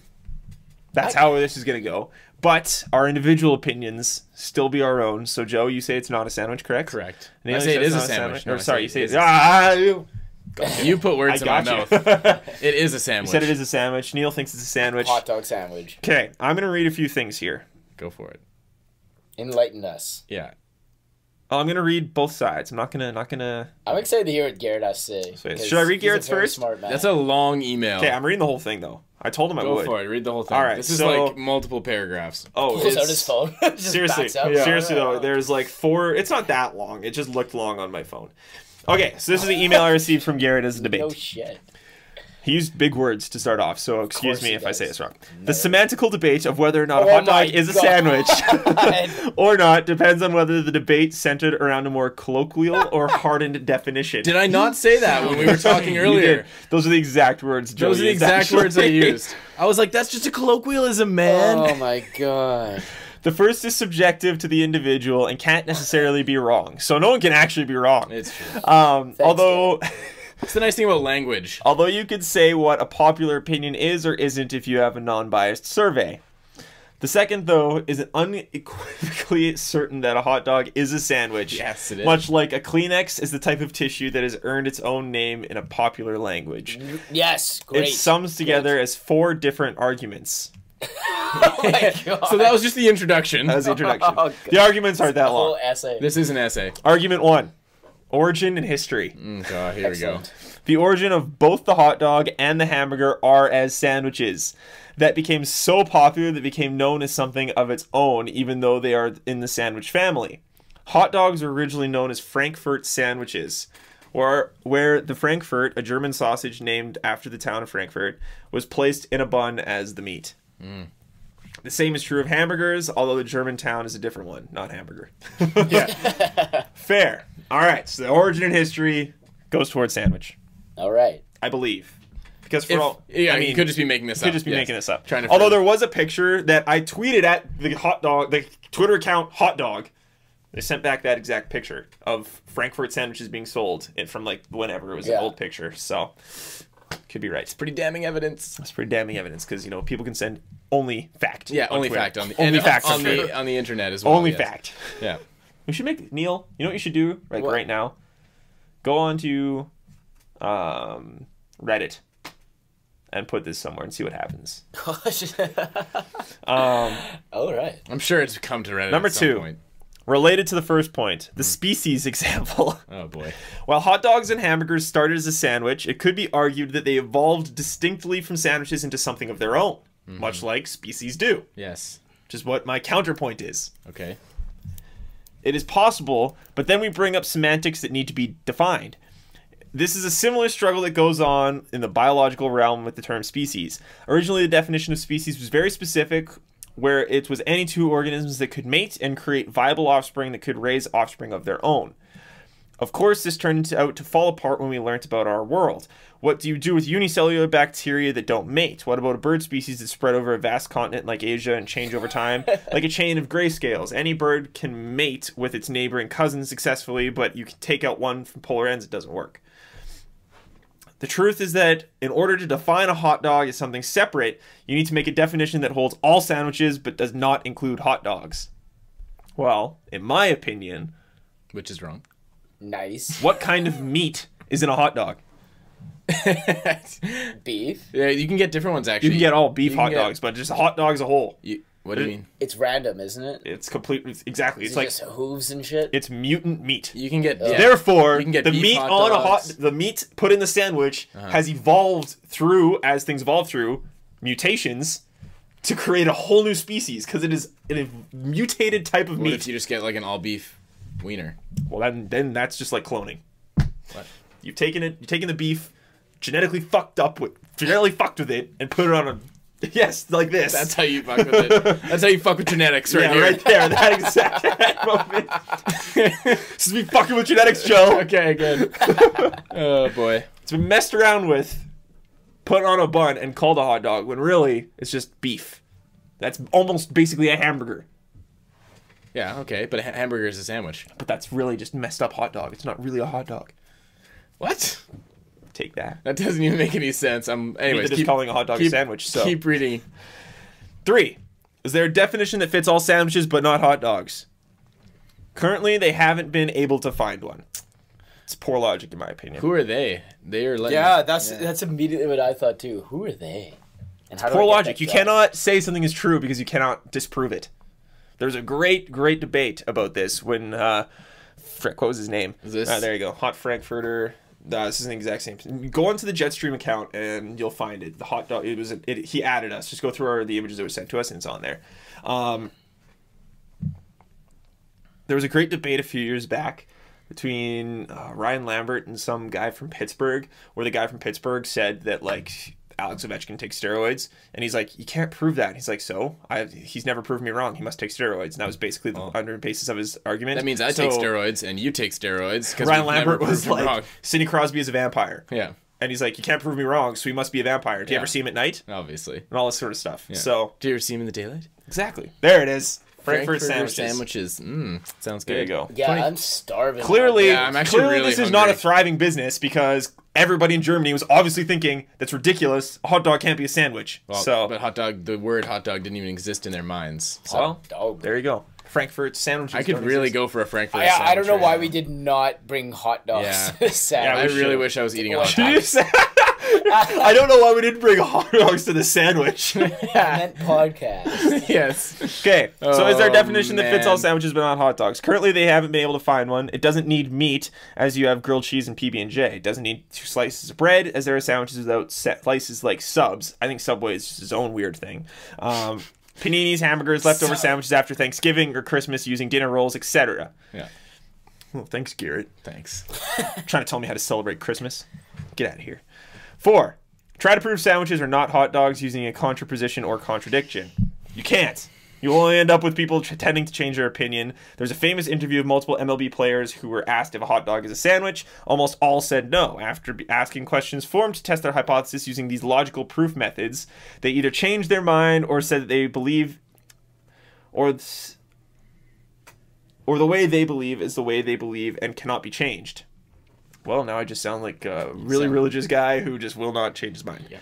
That's how this is going to go. But our individual opinions still be our own. So Joe, you say it's not a sandwich, correct? Correct. Neil, I say it it's is a not sandwich. No, Or sorry, you say it it's... You put words in my mouth. It is a You sandwich. said it is a sandwich. Neil thinks it's a sandwich. Hot dog sandwich. Okay, I'm going to read a few things here. Go for it. Enlighten us. Yeah. I'm going to read both sides. I'm not going to... I'm excited to hear what Garrett has to say. Should I read Garrett's he's a very first? Smart man. That's a long email. Okay, I'm reading the whole thing, though. I told him I would. Go for it. Read the whole thing. All right, This is so- like multiple paragraphs. Oh, Pulls out his phone. Just seriously, backs out. seriously though, there's like 4. It's not that long. It just looked long on my phone. Okay, so this is the email I received from Garrett as a debate. No shit. He used big words to start off, so excuse course me he if I say does. this wrong. The semantical debate of whether or not a Oh hot my dog is a God. sandwich or not depends on whether the debate centered around a more colloquial or hardened definition. Did I not say that when we were talking You earlier? did. Those are the exact words Joe Those are the used, exact words I actually. used. I was like, that's just a colloquialism, man. Oh my god. The first is subjective to the individual and can't necessarily be wrong. So no one can actually be wrong. It's true. Although... It's the nice thing about language. Although you could say what a popular opinion is or isn't if you have a non-biased survey. The second, though, is an unequivocally certain that a hot dog is a sandwich. Yes, it is. Much like a Kleenex is the type of tissue that has earned its own name in a popular language. Yes, great. It sums together as 4 different arguments. Oh my god. So that was just the introduction. That was the introduction. Oh, God. The arguments aren't that The whole long. essay. This is an essay. Argument 1. Origin and history. God, here we go. Excellent. The origin of both the hot dog and the hamburger are as sandwiches that became so popular that became known as something of its own, even though they are in the sandwich family. Hot dogs were originally known as Frankfurt sandwiches, where the Frankfurt, a German sausage named after the town of Frankfurt, was placed in a bun as the meat. The same is true of hamburgers, although the German town is a different one, not hamburger. Yeah. Fair. All right, so the origin and history goes towards sandwich. All right. I believe. Because for all... Yeah, I mean, you could just be making this up. could just be Yes. making this up. Trying to Although frame- there was a picture that I tweeted at the hot dog, the Twitter account Hot Dog. They sent back that exact picture of Frankfurt sandwiches being sold from like whenever it was an Yeah. old picture. So could be right. Pretty damning evidence. That's pretty damning evidence because people can send only fact. Yeah, on only Twitter. fact on the only and fact on Twitter. the on the internet as well. Only yes. fact. Yeah. We should make Neil. You know what you should do What? right now? Go on to Reddit and put this somewhere and see what happens. All right. I'm sure it's come to Reddit Number at some 2. point. Related to the first point, the species example. Oh boy. While hot dogs and hamburgers started as a sandwich, it could be argued that they evolved distinctly from sandwiches into something of their own, much like species do, Yes. which is what my counterpoint is. Okay. It is possible, but then we bring up semantics that need to be defined. This is a similar struggle that goes on in the biological realm with the term species. Originally, the definition of species was very specific, where it was any two organisms that could mate and create viable offspring that could raise offspring of their own. Of course, this turned out to fall apart when we learnt about our world. What do you do with unicellular bacteria that don't mate? What about a bird species that spread over a vast continent like Asia and change over time? Like a chain of grayscales. Any bird can mate with its neighboring cousins successfully, but you can take out one from polar ends, it doesn't work. The truth is that in order to define a hot dog as something separate, you need to make a definition that holds all sandwiches but does not include hot dogs. Well, in my opinion... Which is wrong. Nice. What kind of meat is in a hot dog? Beef? Yeah, you can get different ones, actually. You can get all beef hot dogs, but just a hot dog as a whole. What do you mean? It's random, isn't it? It's completely... Exactly. It's like... just hooves and shit? It's mutant meat. You can get... Yeah. Therefore, you can get the beef meat hot on dogs. the meat put in the sandwich has evolved through, as things evolve through, mutations to create a whole new species because it is a mutated type of What meat. if you just get like an all beef wiener? Well, then that's just like cloning. What? You've taken the beef, genetically fucked with it, and put it on a yes, like this. That's how you fuck with it. That's how you fuck with genetics, right here. Right there, that exact moment. This is me fucking with genetics, Joe. Okay, good. Oh boy. It's been messed around with, put on a bun, and called a hot dog when really it's just beef. That's almost basically a hamburger. Yeah, okay, but a hamburger is a sandwich. But that's really just messed up hot dog. It's not really a hot dog. What? Take that. That doesn't even make any sense. Anyways, Just calling a hot dog a sandwich. So keep reading. 3. Is there a definition that fits all sandwiches but not hot dogs? Currently, they haven't been able to find one. It's poor logic, in my opinion. Who are they? They are letting... Yeah, that's immediately what I thought too. Who are they? And how do I Poor get logic. that You job? cannot say something is true because you cannot disprove it. There's a great debate about this when... Frick, what was his name? Is this... there you go. Hot Frankfurter... this is the exact same. Go onto the JetStream account and you'll find it. The hot dog. He added us. Just go through the images that were sent to us and it's on there. There was a great debate a few years back between Ryan Lambert and some guy from Pittsburgh, where the guy from Pittsburgh said that like Alex Ovechkin takes steroids, and he's like, you can't prove that. And he's like, he's never proved me wrong. He must take steroids. And that was basically the under basis of his argument. That means I take steroids and you take steroids. Because Ryan Lambert was like, Sidney Crosby is a vampire. Yeah. And he's like, you can't prove me wrong, so he must be a vampire. Do you ever see him at night? Obviously. And all this sort of stuff. Yeah. So, do you ever see him in the daylight? Exactly. There it is. Frankfurt sandwiches. Sounds good. There you go. Yeah, I'm starving. Clearly, I'm actually really this is hungry. not a thriving business because everybody in Germany was obviously thinking that's ridiculous. A hot dog can't be a sandwich. Well, but the word hot dog didn't even exist in their minds. So. Well, there you go. Frankfurt sandwiches. I could really go for a Frankfurt sandwich. I don't know why we did not bring hot dogs. Yeah, I really wish I was eating a hot dog. I don't know why we didn't bring hot dogs to the sandwich. I meant podcast. Yes. Okay, so is there a definition that fits all sandwiches but not hot dogs? Currently, they haven't been able to find one. It doesn't need meat, as you have grilled cheese and PB&J. It doesn't need 2 slices of bread, as there are sandwiches without slices like Subs. I think Subway is just its own weird thing. Paninis, hamburgers, leftover sandwiches after Thanksgiving or Christmas using dinner rolls, etc. Yeah. Well, thanks, Garrett. Thanks. Trying to tell me how to celebrate Christmas? Get out of here. 4. Try to prove sandwiches are not hot dogs using a contraposition or contradiction. You can't. You will only end up with people tending to change their opinion. There's a famous interview of multiple MLB players who were asked if a hot dog is a sandwich. Almost all said no. After asking questions formed to test their hypothesis using these logical proof methods, they either changed their mind or said that they believe, or the way they believe is the way they believe and cannot be changed. Well, now I just sound like a really religious guy who just will not change his mind. Yeah.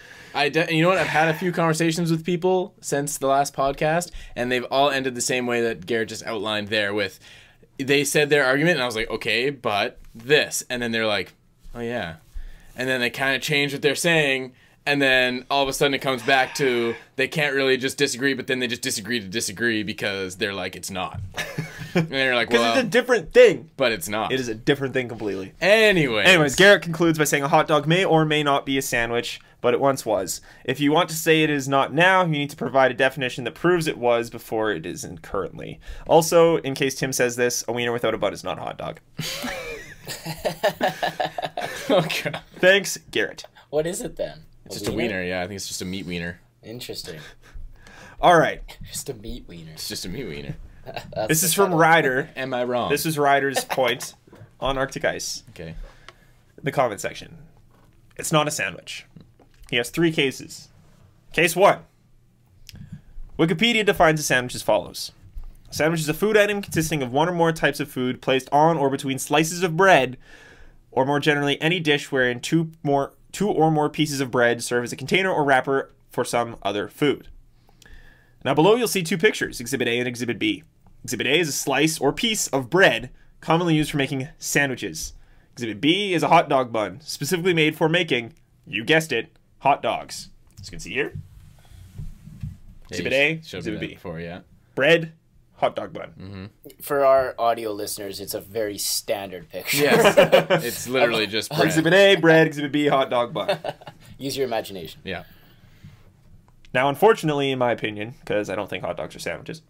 You know what? I've had a few conversations with people since the last podcast, and they've all ended the same way that Garrett just outlined there with, they said their argument, and I was like, okay, but this. And then they're like, oh, yeah. And then they kind of change what they're saying, and then all of a sudden it comes back to they can't really just disagree, but then they just disagree to disagree because they're like, it's not. And they're like, well... Because it's a different thing. But it's not. It is a different thing completely. Anyways, Garrett concludes by saying a hot dog may or may not be a sandwich, but it once was. If you want to say it is not now, you need to provide a definition that proves it was before it isn't currently. Also, in case Tim says this, a wiener without a butt is not a hot dog. Okay. Thanks, Garrett. What is it then? It's just a wiener, yeah. I think it's just a meat wiener. Interesting. All right. Just a meat wiener. It's just a meat wiener. This is from Ryder. Am I wrong? This is Ryder's point on Arctic Ice. Okay. The comment section. It's not a sandwich. He has 3 cases. Case 1. Wikipedia defines a sandwich as follows. A sandwich is a food item consisting of one or more types of food placed on or between slices of bread, or more generally, any dish wherein two or more pieces of bread serve as a container or wrapper for some other food. Now below you'll see 2 pictures, Exhibit A and Exhibit B. Exhibit A is a slice or piece of bread commonly used for making sandwiches. Exhibit B is a hot dog bun, specifically made for making, you guessed it, hot dogs. As you can see here. Exhibit A, Exhibit B. Before, yeah. Bread, hot dog bun. For our audio listeners, it's a very standard picture. Yes. It's literally just bread. Exhibit A, bread, Exhibit B, hot dog bun. Use your imagination. Yeah. Now, unfortunately, in my opinion, because I don't think hot dogs are sandwiches,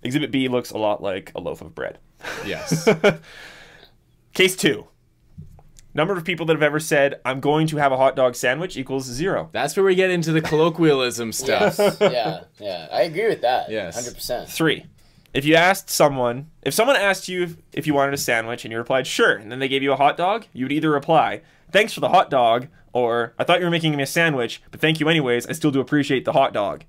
Exhibit B looks a lot like a loaf of bread. Yes. Case 2. Number of people that have ever said, I'm going to have a hot dog sandwich equals 0. That's where we get into the colloquialism stuff. Yes. Yeah. I agree with that. Yes. 100%. 3. If someone asked you if you wanted a sandwich and you replied, sure, and then they gave you a hot dog, you would either reply, thanks for the hot dog, or I thought you were making me a sandwich, but thank you anyways, I still do appreciate the hot dog.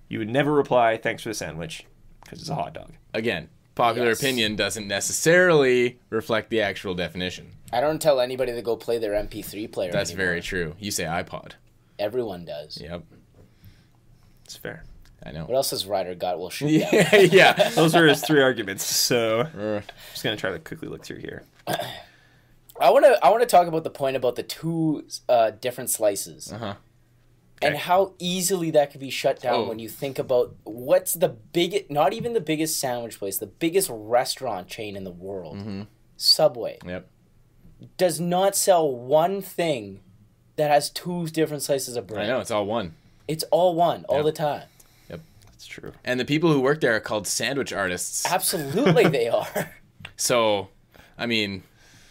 You would never reply, thanks for the sandwich, because it's a hot dog. Again, popular opinion doesn't necessarily reflect the actual definition. I don't tell anybody to go play their MP3 player That's anymore. very true. You say iPod. Everyone does. Yep. It's fair. I know. What else has Ryder got? We'll shoot down. Yeah, yeah. Those are his 3 arguments, so I'm just going to try to quickly look through here. I want to talk about the point about the 2 different slices. Uh-huh. And Okay. how easily that could be shut down when you think about what's the biggest, not even the biggest sandwich place, the biggest restaurant chain in the world, Subway, Yep. does not sell one thing that has 2 different slices of bread. I know, it's all one. It's all one, all the time. That's true. And the people who work there are called sandwich artists. Absolutely they are. So, I mean,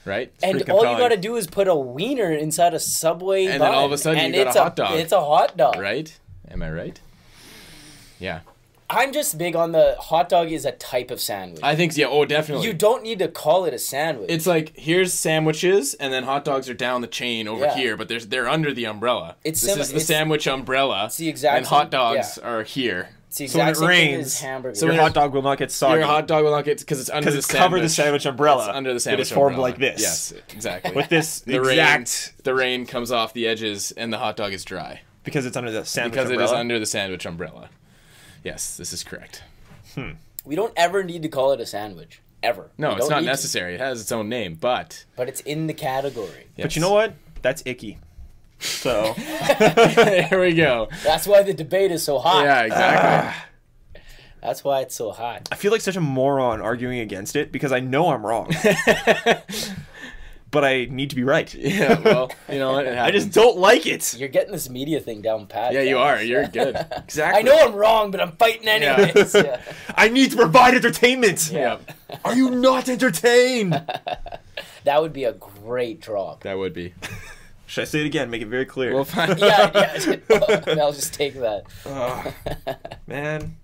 right? And pretty all you compelling. got to do is put a wiener inside a Subway And bun, then all of a sudden and you got it's a hot dog. It's a hot dog. Right? Am I right? Yeah. I'm just big on the hot dog is a type of sandwich. I think, yeah, oh, definitely. You don't need to call it a sandwich. It's like, here's sandwiches, and then hot dogs are down the chain over here, but they're under the umbrella. It's this is the sandwich umbrella, it's the exact and hot same- dogs are here. It's the So when exact it same thing rains, as hamburgers. so your hot dog will not get soggy. Your hot dog will not get, because it's under because the it's sandwich. covered the sandwich umbrella. It's under the sandwich It is formed umbrella. like this. Yes, exactly. With this the exact... rain, the rain comes off the edges, and the hot dog is dry. Because it's under the sandwich Because umbrella. it is under the sandwich umbrella. Yes, this is correct. We don't ever need to call it a sandwich. Ever. No, We it's don't not need to. necessary. It has its own name, but... But it's in the category. But you know what? That's icky. So... There we go. That's why the debate is so hot. Yeah, exactly. That's why it's so hot. I feel like such a moron arguing against it because I know I'm wrong. But I need to be right. Yeah, well, you know what? It I happens. just don't like it. You're getting this media thing down pat. Yeah, you guys. are. You're good. Exactly. I know I'm wrong, but I'm fighting anyways. Yeah. I need to provide entertainment. Yeah. Are you not entertained? That would be a great drop. That would be. Should I say it again? Make it very clear. We'll find Yeah. I'll just take that. Man,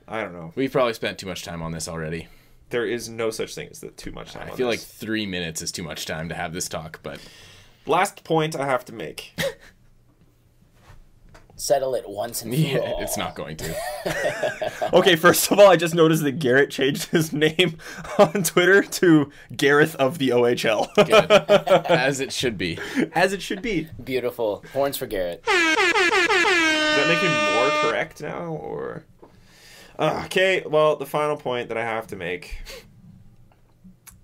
I don't know. We've probably spent too much time on this already. There is no such thing as that too much time. I feel like 3 minutes is too much time to have this talk, but last point I have to make. Settle it once and for yeah, all. it's not going to. Okay, first of all, I just noticed that Garrett changed his name on Twitter to Gareth of the OHL. Good. As it should be. As it should be. Beautiful. Horns for Garrett. Does that make him more correct now, or? Okay, well, the final point that I have to make.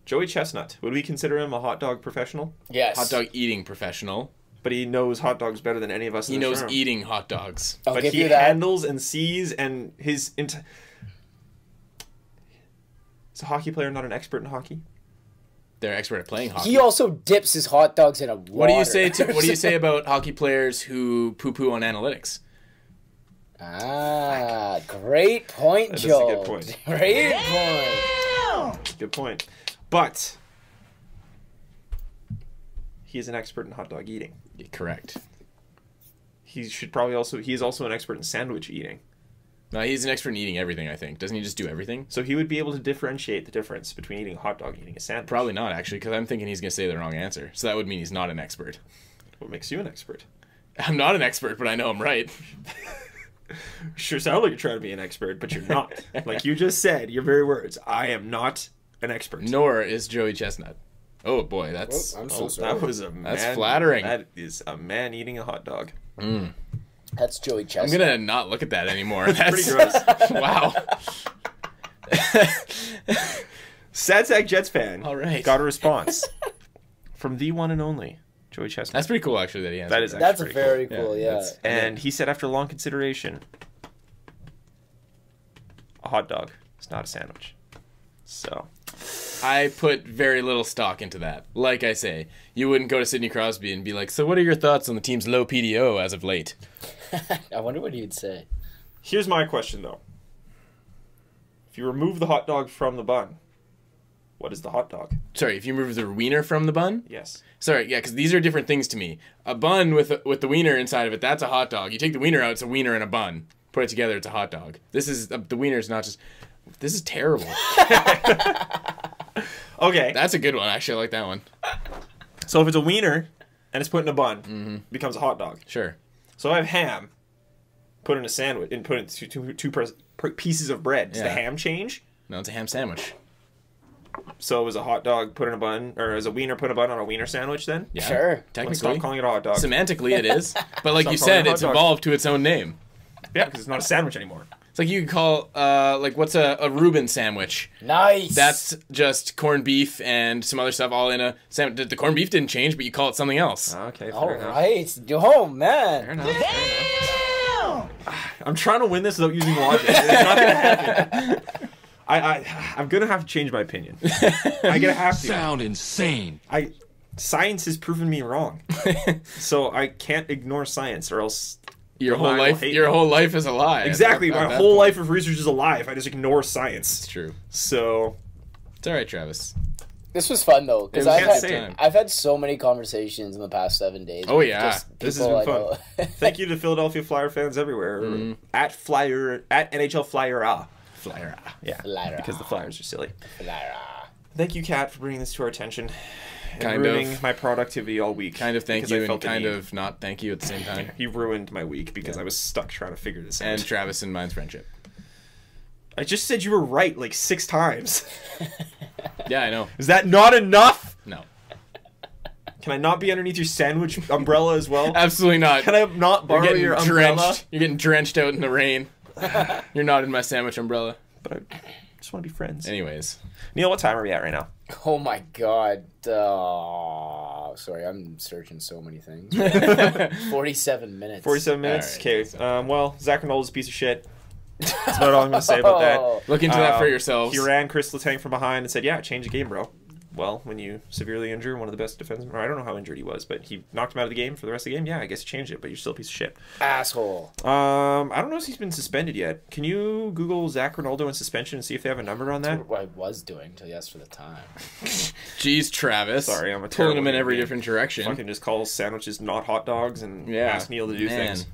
Joey Chestnut. Would we consider him a hot dog professional? Yes. Hot dog eating professional. But he knows hot dogs better than any of us He in this knows room. eating hot dogs. I'll But give he you that. handles and sees, and his... Is a hockey player not an expert in hockey? They're expert at playing hockey. He also dips his hot dogs in a water. What do you say about hockey players who poo-poo on analytics? Ah, great point, That is a Joe. good point. Great point. Good point. But he is an expert in hot dog eating. Yeah, correct. he should probably also. He is also an expert in sandwich eating. No, he's an expert in eating everything, I think. Doesn't he just do everything? So he would be able to differentiate the difference between eating a hot dog and eating a sandwich. Probably not, actually, because I'm thinking he's going to say the wrong answer. So that would mean he's not an expert. What makes you an expert? I'm not an expert, but I know I'm right. Sure sound like you're trying to be an expert, but you're not. Like you just said, your very words. I am not an expert. Nor is Joey Chestnut. Oh, boy, that's... I'm so sorry. That was a man. That's flattering. That is a man eating a hot dog. That's Joey Chestnut. I'm going to not look at that anymore. That's Pretty gross. Wow. Sad Sack Jets fan. All right. Got a response from the one and only Joey Chestnut. That's pretty cool, actually, that he answered. That is That's actually very pretty cool, Yeah, yeah. And he said after long consideration, a hot dog is not a sandwich. So I put very little stock into that. Like I say, you wouldn't go to Sidney Crosby and be like, so what are your thoughts on the team's low PDO as of late? I wonder what he'd say. here's my question, though. If you remove the hot dog from the bun, what is the hot dog? Sorry, if you remove the wiener from the bun? Yes. Sorry, yeah, because these are different things to me. A bun with the wiener inside of it, that's a hot dog. You take the wiener out, it's a wiener and a bun. Put it together, it's a hot dog. This is, the wiener's not just... This is terrible. Okay. That's a good one. Actually, I like that one. So if it's a wiener and it's put in a bun, it becomes a hot dog. Sure. So I have ham put in a sandwich and put in two pieces of bread. Does the Yeah. ham change? No, it's a ham sandwich. So is a hot dog put in a bun, or is a wiener put in a bun on a wiener sandwich then? Yeah, Sure. Let's technically. stop calling it a hot dog. Semantically, it is. But like Stop you calling said, it a it's hot dog. evolved to its own name. Yeah, because it's not a sandwich anymore. It's like you could call, like, what's a Reuben sandwich? Nice. That's just corned beef and some other stuff all in a sandwich. The corned beef didn't change, but you call it something else. Okay, all fair enough. right. Oh, man. Fair enough. I'm trying to win this without using logic. It's not gonna happen. I'm gonna have to change my opinion. I'm gonna have to. Sound insane. Science has proven me wrong, so I can't ignore science, or else Your the mind whole will life, hate your me. whole life is a lie. Exactly. At My that whole point. life of research is a lie if I just ignore science. It's true. So It's all right, Travis. This was fun, though, because It was I've, good had- time. I've had so many conversations in the past 7 days. Oh, with yeah. just this has people been I know. fun. Thank you to Philadelphia Flyer fans everywhere. At NHL Flyer. Flyer. Yeah, Flyer. because the Flyers are silly. Lara. Thank you, Kat, for bringing this to our attention. And Kind ruining of. my productivity all week. Kind of thank because I you and felt the kind need. of not thank you at the same time. He ruined my week because I was stuck trying to figure this out. And Travis and mine's friendship. I just said you were right like 6 times. Yeah, I know. Is that not enough? No. Can I not be underneath your sandwich umbrella as well? Absolutely not. Can I not You're borrow getting your drenched. umbrella? You're getting drenched out in the rain. You're not in my sandwich umbrella. But I just want to be friends. Anyways. Neil, what time are we at right now? Oh, my God. Sorry, I'm searching so many things. 47 minutes. 47 minutes? All right. Okay. Well, Zach Reynolds is a piece of shit. That's about all I'm going to say about that. Oh. Look into that for yourselves. He ran Chris Letang from behind and said, yeah, change the game, bro. Well, when you severely injure one of the best defensemen, or I don't know how injured he was, but he knocked him out of the game for the rest of the game. Yeah, I guess you changed it, but you're still a piece of shit. Asshole. I don't know if he's been suspended yet. Can you Google Zach Ronaldo in suspension and see if they have a number on that? That's what I was doing till yes for the time. Jeez, Travis. Sorry, I'm a pulling him in terrible every man. different direction. Fucking just call sandwiches not hot dogs and Yeah. ask Neil to do Man. things.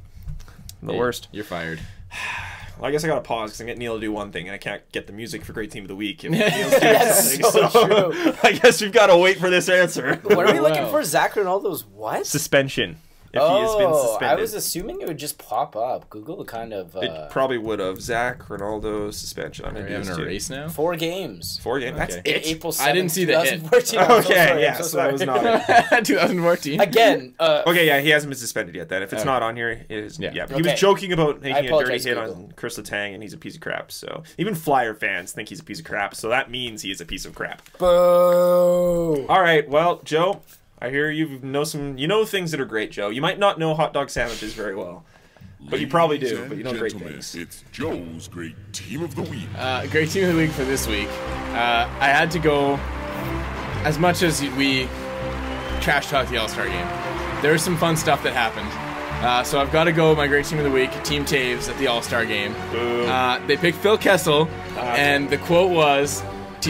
The Hey, worst. You're fired. Well, I guess I gotta pause because I get Neil to do one thing and I can't get the music for Great Team of the Week if Neil's doing That's something. so true. I guess we've got to wait for this answer. What are we looking Wow. for? Zach Ronaldo's what? Suspension. If he has been I suspended. was assuming it would just pop up. Google kind of It probably would have. Zach Ronaldo suspension. I'm Are gonna we do this having a too. race now? 4 games. 4 games. That's Okay. it. April 7th, I didn't see the hit. 2014. I'm so Okay, sorry, yeah. I'm So that was sorry. not it. 2014. Again, Okay, yeah, he hasn't been suspended yet. Then, if it's Okay. not on here, it is. Yeah. Yeah, but he was Okay. joking about making a dirty apologize, hit Google. on Chris Letang, and he's a piece of crap. So even Flyer fans think he's a piece of crap. So that means he is a piece of crap. boo. All right, well, Joe, I hear you know things that are great, Joe. You might not know hot dog sandwiches very well, but you probably do. Ladies But you know and great gentlemen, things. It's Joe's Great Team of the Week. Great team of the week for this week. I had to go, as much as we trash talk the All-Star game, there was some fun stuff that happened. So I've got to go my great team of the week, Team Taves at the All-Star game. Boo. They picked Phil Kessel, and the quote was,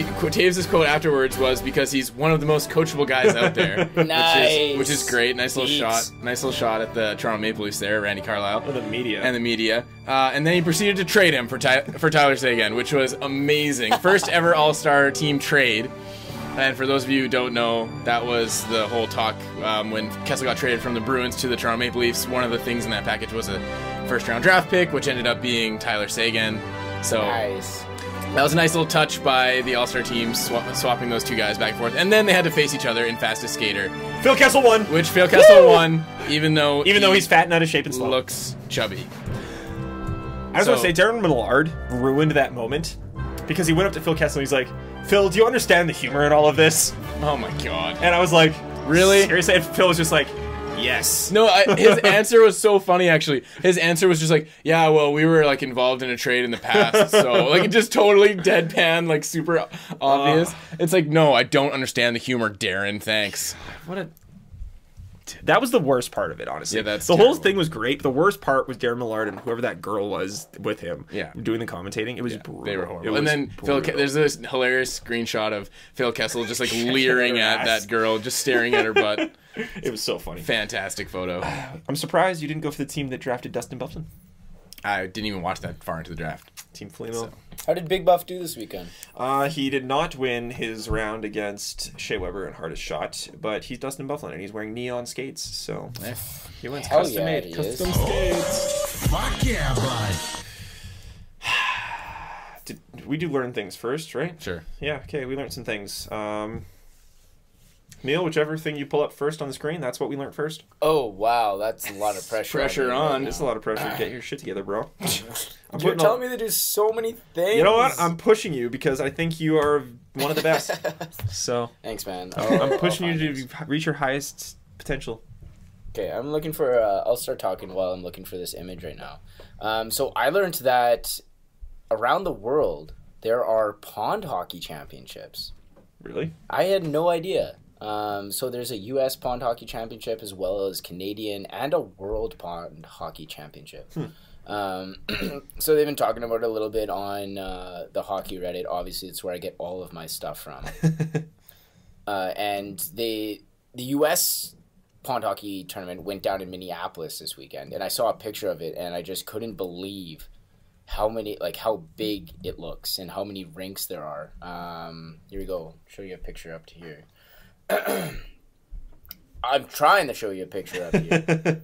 Taves' quote afterwards was because he's one of the most coachable guys out there. Nice. Which is great. Nice little shot. Nice little shot at the Toronto Maple Leafs there, Randy Carlyle. Oh, the media. And the media. And then he proceeded to trade him for Tyler Seguin, which was amazing. First ever All-Star team trade. And for those of you who don't know, that was the whole talk when Kessel got traded from the Bruins to the Toronto Maple Leafs. One of the things in that package was a first-round draft pick, which ended up being Tyler Seguin. So Nice. that was a nice little touch by the All-Star team, swapping those two guys back and forth. And then they had to face each other in Fastest Skater, Phil Kessel won. which Phil Kessel won, even though he's fat and out of shape and slow. looks chubby. I was going to say, Darren Millard ruined that moment because he went up to Phil Kessel and he's like, Phil, do you understand the humor in all of this? Oh my god. And I was like, Really? Seriously? And Phil was just like, yes. No, his answer was so funny, actually. His answer was just like, yeah, well, we were, like, involved in a trade in the past, so, like, just totally deadpan, like, super obvious. It's like, no, I don't understand the humor, Darren, thanks. What a... That was the worst part of it, honestly. Yeah, that's the whole terrible. thing was great. The worst part was Darren Millard and whoever that girl was with him. Yeah. Doing the commentating. It was brutal. They were horrible. It was And then brutal. there's this hilarious screenshot of Phil Kessel just, like, leering at that girl, just staring at her butt. It was so funny. Fantastic photo. I'm surprised you didn't go for the team that drafted Dustin Bufflin. I didn't even watch that far into the draft. Team Flemo. How did Big Buff do this weekend? He did not win his round against Shea Weber and Hardest Shot, but he's Dustin Bufflin and he's wearing neon skates, so he wins Hell custom yeah, made. he Custom is. skates. Fuck yeah, bud. We do learn things first, right? Sure. Yeah, okay, we learned some things. Neil, whichever thing you pull up first on the screen, that's what we learned first. Oh, wow. That's a lot of pressure. Pressure me on. right now. It's a lot of pressure to get your shit together, bro. You're telling me that there's so many things. You know what? I'm pushing you because I think you are one of the best. So Thanks, man. I'm pushing I'll you find to reach your highest potential. Okay, I'm looking for. I'll start talking while I'm looking for this image right now. So I learned that around the world there are pond hockey championships. Really? I had no idea. So there's a U.S. pond hockey championship as well as Canadian and a world pond hockey championship. So they've been talking about it a little bit on the hockey Reddit. Obviously, it's where I get all of my stuff from. And the U.S. pond hockey tournament went down in Minneapolis this weekend, and I saw a picture of it, and I just couldn't believe how big it looks and how many rinks there are. Here we go. Show you a picture up to here. I'm trying to show you a picture up here.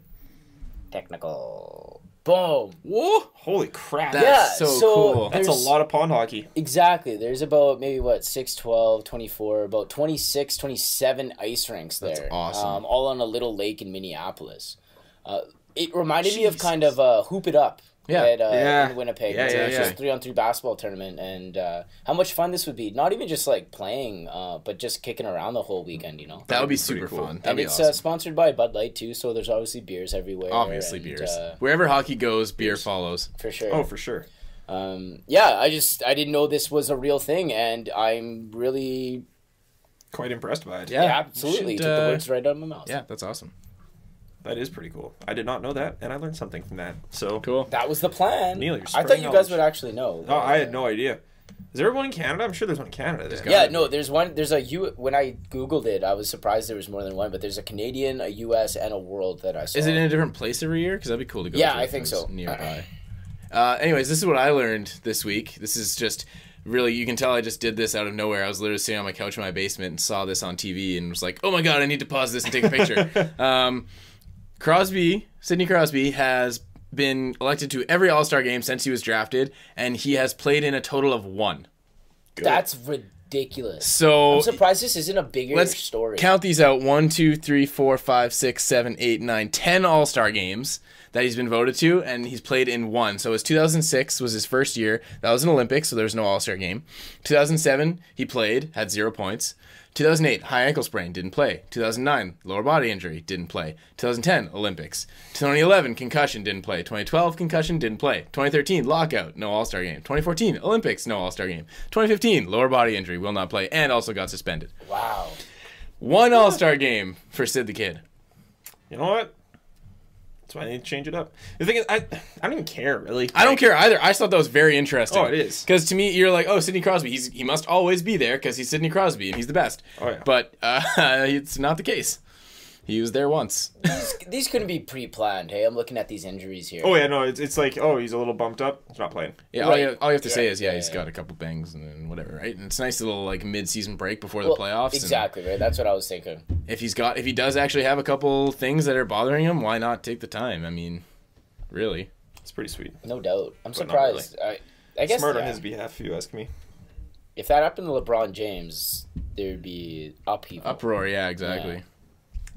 Technical. Boom. Whoa! Holy crap! That's so cool. That's a lot of pond hockey. Exactly. There's about maybe 6, 12, 24, about 26, 27 ice rinks there. That's awesome. All on a little lake in Minneapolis. It reminded me of kind of Hoop It Up. In Winnipeg. Yeah, It's just 3-on-3 basketball tournament, and how much fun this would be. Not even just like playing, but just kicking around the whole weekend, you know? That would be super cool. fun. That'd And be it's awesome. sponsored by Bud Light, too, so there's obviously beers everywhere. Obviously, and, beers. Wherever hockey goes, beer follows. For sure. Oh, for sure. Yeah, I didn't know this was a real thing, and I'm really... Quite impressed by it. Yeah, absolutely. should, Took the words right out of my mouth. Yeah, that's awesome. That is pretty cool. I did not know that, and I learned something from that. So Cool. That was the plan. Neil, you're I thought spreading you guys knowledge. would actually know. Oh, I had no idea. Is there one in Canada? I'm sure there's one in Canada. Yeah, no, there's one. There's when I Googled it, I was surprised there was more than one, but there's a Canadian, a US, and a world that I saw. Is it in a different place every year? Because that'd be cool to go Yeah, to I if think it's so. Nearby. Anyways, this is what I learned this week. This is just really, you can tell I just did this out of nowhere. I was literally sitting on my couch in my basement and saw this on TV and was like, oh my god, I need to pause this and take a picture. Sidney Crosby has been elected to every All-Star game since he was drafted, and he has played in a total of 1. Good. That's ridiculous. So I'm surprised this isn't a bigger story. Count these out: 1, 2, 3, 4, 5, 6, 7, 8, 9, 10 All-Star games that he's been voted to, and he's played in 1. So his 2006 was his first year. That was an Olympics, so there was no All-Star game. 2007, he played, had 0 points. 2008, high ankle sprain, didn't play. 2009, lower body injury, didn't play. 2010, Olympics. 2011, concussion, didn't play. 2012, concussion, didn't play. 2013, lockout, no All-Star game. 2014, Olympics, no All-Star game. 2015, lower body injury, will not play, and also got suspended. Wow. 1 All-Star game for Sid the Kid. You know what? That's why I need to change it up. The thing is, I don't even care, really. I don't care either. I just thought that was very interesting. Oh, it is. Because to me, you're like, oh, Sidney Crosby. He must always be there because he's Sidney Crosby and he's the best. Oh, yeah. But it's not the case. He was there once. These couldn't be pre-planned. Hey, I'm looking at these injuries here. Oh, yeah, no, it's like, oh, he's a little bumped up. He's not playing. Yeah, Right. all you have to say is, Yeah, he's yeah. got a couple bangs and then whatever, right? And it's a nice little like mid-season break before the playoffs. Exactly, right? That's what I was thinking. And if he does actually have a couple things that are bothering him, why not take the time? I mean, really. It's pretty sweet. No doubt. I'm not surprised. I guess Smart on yeah. his behalf, if you ask me. If that happened to LeBron James, there'd be upheaval. Uproar, yeah, exactly. Yeah.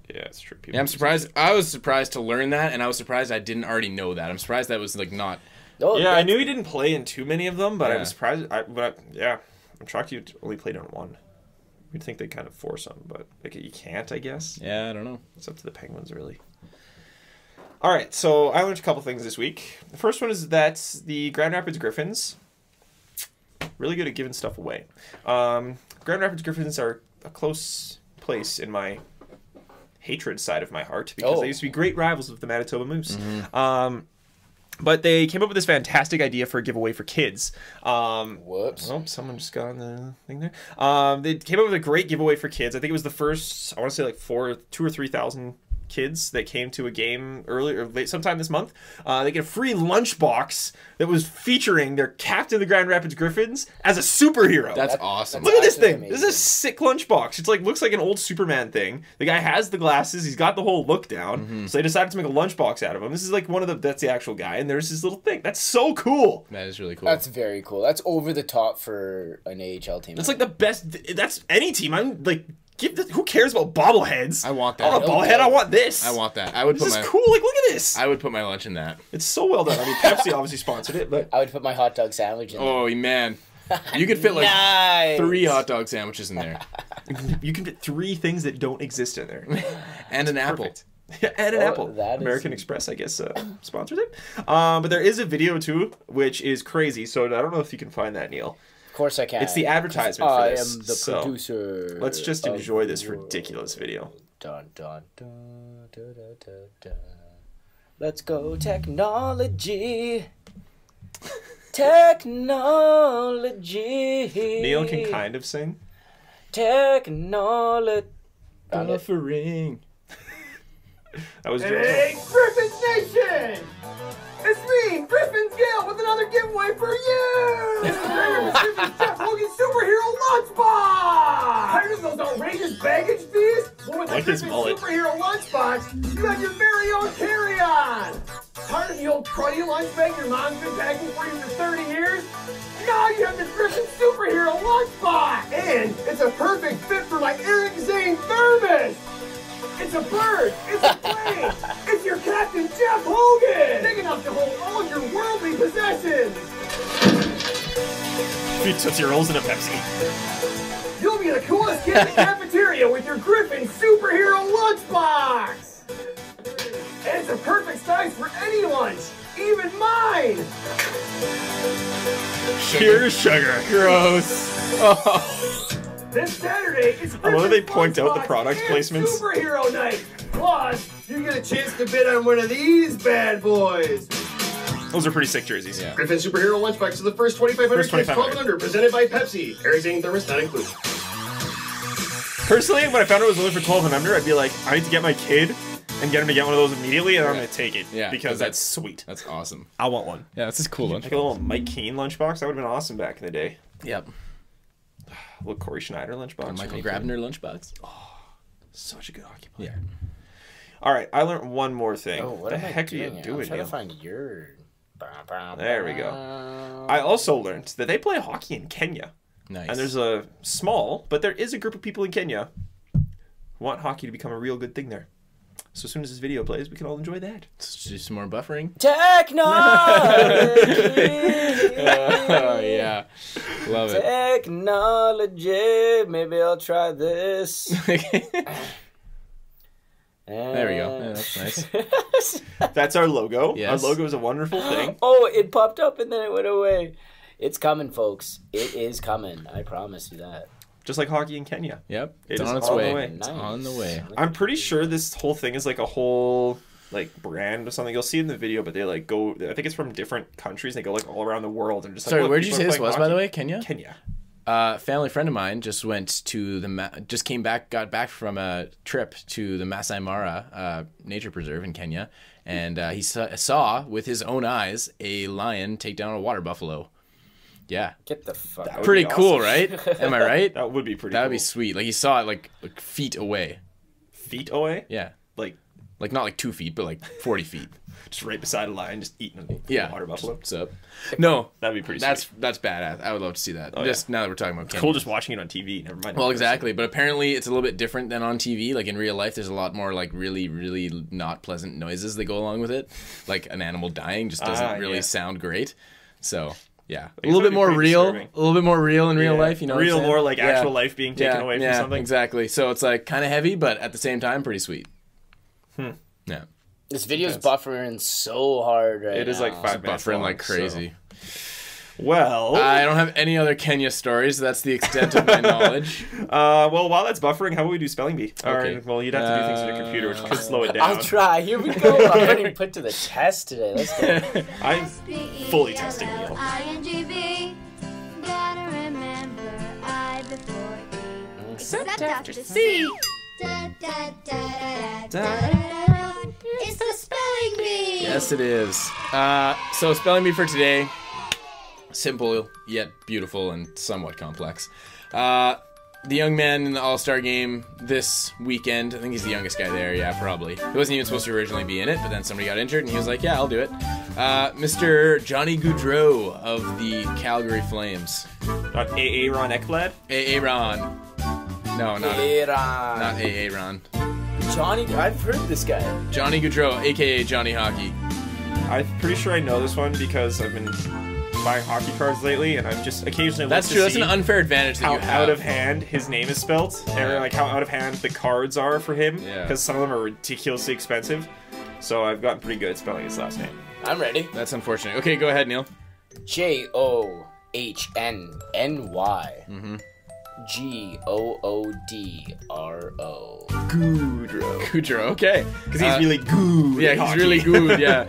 Yeah, it's true. People Yeah, I'm surprised. I was surprised to learn that, and I was surprised I didn't already know that. I'm surprised that was like not. Oh, Yeah, I knew he didn't play in too many of them, but I Yeah. was surprised. I'm shocked you only played on one. You'd think they'd kind of force him, but like, you can't, I guess. Yeah, I don't know. It's up to the Penguins, really. All right, so I learned a couple things this week. The first one is that the Grand Rapids Griffins really good at giving stuff away. Grand Rapids Griffins are a close place in my hatred side of my heart because they used to be great rivals of the Manitoba Moose. But they came up with this fantastic idea for a giveaway for kids. Whoops. Oh, someone just got on the thing there. They came up with a great giveaway for kids. I think it was the first, I want to say like 2,000 or 3,000 kids that came to a game early or late sometime this month. They get a free lunchbox that was featuring their captain of the Grand Rapids Griffins as a superhero. That's awesome. Look at this actually thing. amazing. This is a sick lunchbox. It's like looks like an old Superman thing. The guy has the glasses. He's got the whole look down. So they decided to make a lunchbox out of him. This is like that's the actual guy, and there's this little thing. That's so cool. That is really cool. That's very cool. That's over the top for an AHL team. That's like the best. That's any team. I'm like, who cares about bobbleheads? I want I that. want a bobblehead. I want this. I want that. I would This put is my cool. Like, look at this. I would put my lunch in that. It's so well done. I mean, Pepsi obviously sponsored it, but I would put my hot dog sandwich in there. Oh man, you could fit like Nice. 3 hot dog sandwiches in there, you can fit 3 things that don't exist in there. and an apple. Perfect. And an apple. that is- American Express, I guess, sponsors it. But there is a video too, which is crazy. So I don't know if you can find that, Neil. Of course I can. It's the advertisement for I this. am the So, producer. let's just of enjoy this the world. ridiculous video. Dun, dun, dun, dun, dun, dun, dun. Let's go technology. Technology. Neil can kind of sing. Technology. Buffering. That was Hey, Griffin's Nation! It's me, Griffin's Gale, with another giveaway for you! This is Graham Pacific's Jeff Hogan Superhero Lunchbox! Tired of those outrageous baggage fees? Well, with Like the his Griffin mullet. Superhero Lunchbox, you got your very own carry-on! Tired of the old cruddy lunch bag your mom's been packing for you for 30 years? Now you have the Griffin Superhero Lunchbox! And it's a perfect fit for my Eric Zane thermos! It's a bird! It's a plane! It's your Captain Jeff Hogan! Big enough to hold all of your worldly possessions! 3 Tootsie Rolls and a Pepsi. You'll be the coolest kid in the cafeteria with your Griffin Superhero Lunchbox! And it's a perfect size for any lunch, even mine! Pure sugar. Gross. Oh. This Saturday, it's I love that they Griffin's point out the Lunchbox product and placements. Superhero Night! Plus, you get a chance to bid on one of these bad boys! Those are pretty sick jerseys. Yeah. Griffin Superhero Lunchbox is the first 2,500 First kids 2,500. 12 and under, presented by Pepsi. Eric Zane thermos not included. Personally, when I found it was only for 12 and under, I'd be like, I need to get my kid and get him to get one of those immediately, and I'm going to take it. Yeah, Because 'cause that's sweet. That's awesome. I want one. Yeah, this is cool lunch. Like a little Mike Keane lunchbox. That would have been awesome back in the day. Yep. A little Corey Schneider lunchbox. Michael Maybe. Grabner lunchbox. Such a good hockey player. Yeah. All right, I learned one more thing. Oh, what the am I heck are doing you here? I'm doing, trying Neil? to find your... There we go. I also learned that they play hockey in Kenya. Nice. And there's a small, but there is a group of people in Kenya who want hockey to become a real good thing there. So as soon as this video plays, we can all enjoy that. Let's do some more buffering. Technology. Oh yeah, love it. Technology. Maybe I'll try this. There we go. Yeah, that's nice. That's our logo. Yes. Our logo is a wonderful thing. Oh, it popped up and then it went away. It's coming, folks. It is coming. I promise you that. Just like hockey in Kenya. Yep, It it's is on its on the way. way. It's Nice. on the way. I'm pretty sure this whole thing is like a whole like brand or something. You'll see it in the video, but they like go. I think it's from different countries. They go like all around the world and just. Sorry, like, where did you say this was, by the way? Kenya. Kenya. Family friend of mine just went to got back from a trip to the Masai Mara Nature Preserve in Kenya, and he saw with his own eyes a lion take down a water buffalo. Yeah. Get the fuck out. Pretty cool, right? Am I right? That would be pretty That would cool. be sweet. Like, he saw it like feet away. Feet away? Yeah. Like not like 2 feet, but like 40 feet. just right beside a lion, just eating a Yeah. water buffalo. What's up? No. That'd be pretty That's sweet. that's badass. I would love to see that. Oh, just now that we're talking about Kenya. Cool just watching it on TV. Never mind. Well, exactly. But apparently it's a little bit different than on TV. Like in real life, there's a lot more like really, really not pleasant noises that go along with it. Like an animal dying just doesn't really sound great. So, yeah. A little bit more real. Disturbing. A little bit more real in real life, you know. Real, what I'm more saying? like actual life being taken away from something. Exactly. So it's like kind of heavy, but at the same time, pretty sweet. Yeah. This video's buffering so hard right now. It is like 5 minutes Buffering long, like crazy. Well, I don't have any other Kenya stories. That's the extent of my knowledge. well, while that's buffering, how about we do spelling bee? Okay. Or, well, you'd have to do things on your computer, which could slow it down. I'll try. Here we go. I'm getting put to the test today. Let's go. I'm fully testing Neil. INGB. Gotta remember I before E. Except after C. Da, da, da, da, da, da. It's the spelling bee. Yes, it is. So spelling bee for today. Simple yet beautiful and somewhat complex. The young man in the All-Star game this weekend, I think he's the youngest guy there, yeah, probably. He wasn't even supposed to originally be in it, but then somebody got injured and he was like, yeah, I'll do it. Mr. Johnny Gaudreau of the Calgary Flames. Not A.A. Ron Ekblad? A.A. Ron. No, not A.A. Ron. Johnny, I've heard this guy. Johnny Gaudreau, a.k.a. Johnny Hockey. I'm pretty sure I know this one because I've been buying hockey cards lately, and I've just occasionally That's looked true. to That's see an unfair advantage that how you have. out of hand his name is spelt, and like how out of hand the cards are for him, Yeah. because some of them are ridiculously expensive. So I've gotten pretty good at spelling his last name. I'm ready. That's unfortunate. Okay, go ahead, Neil. Johnny. Goodro. Goudreau. Okay. Because he's really good. Yeah, at he's hockey. really good. Yeah.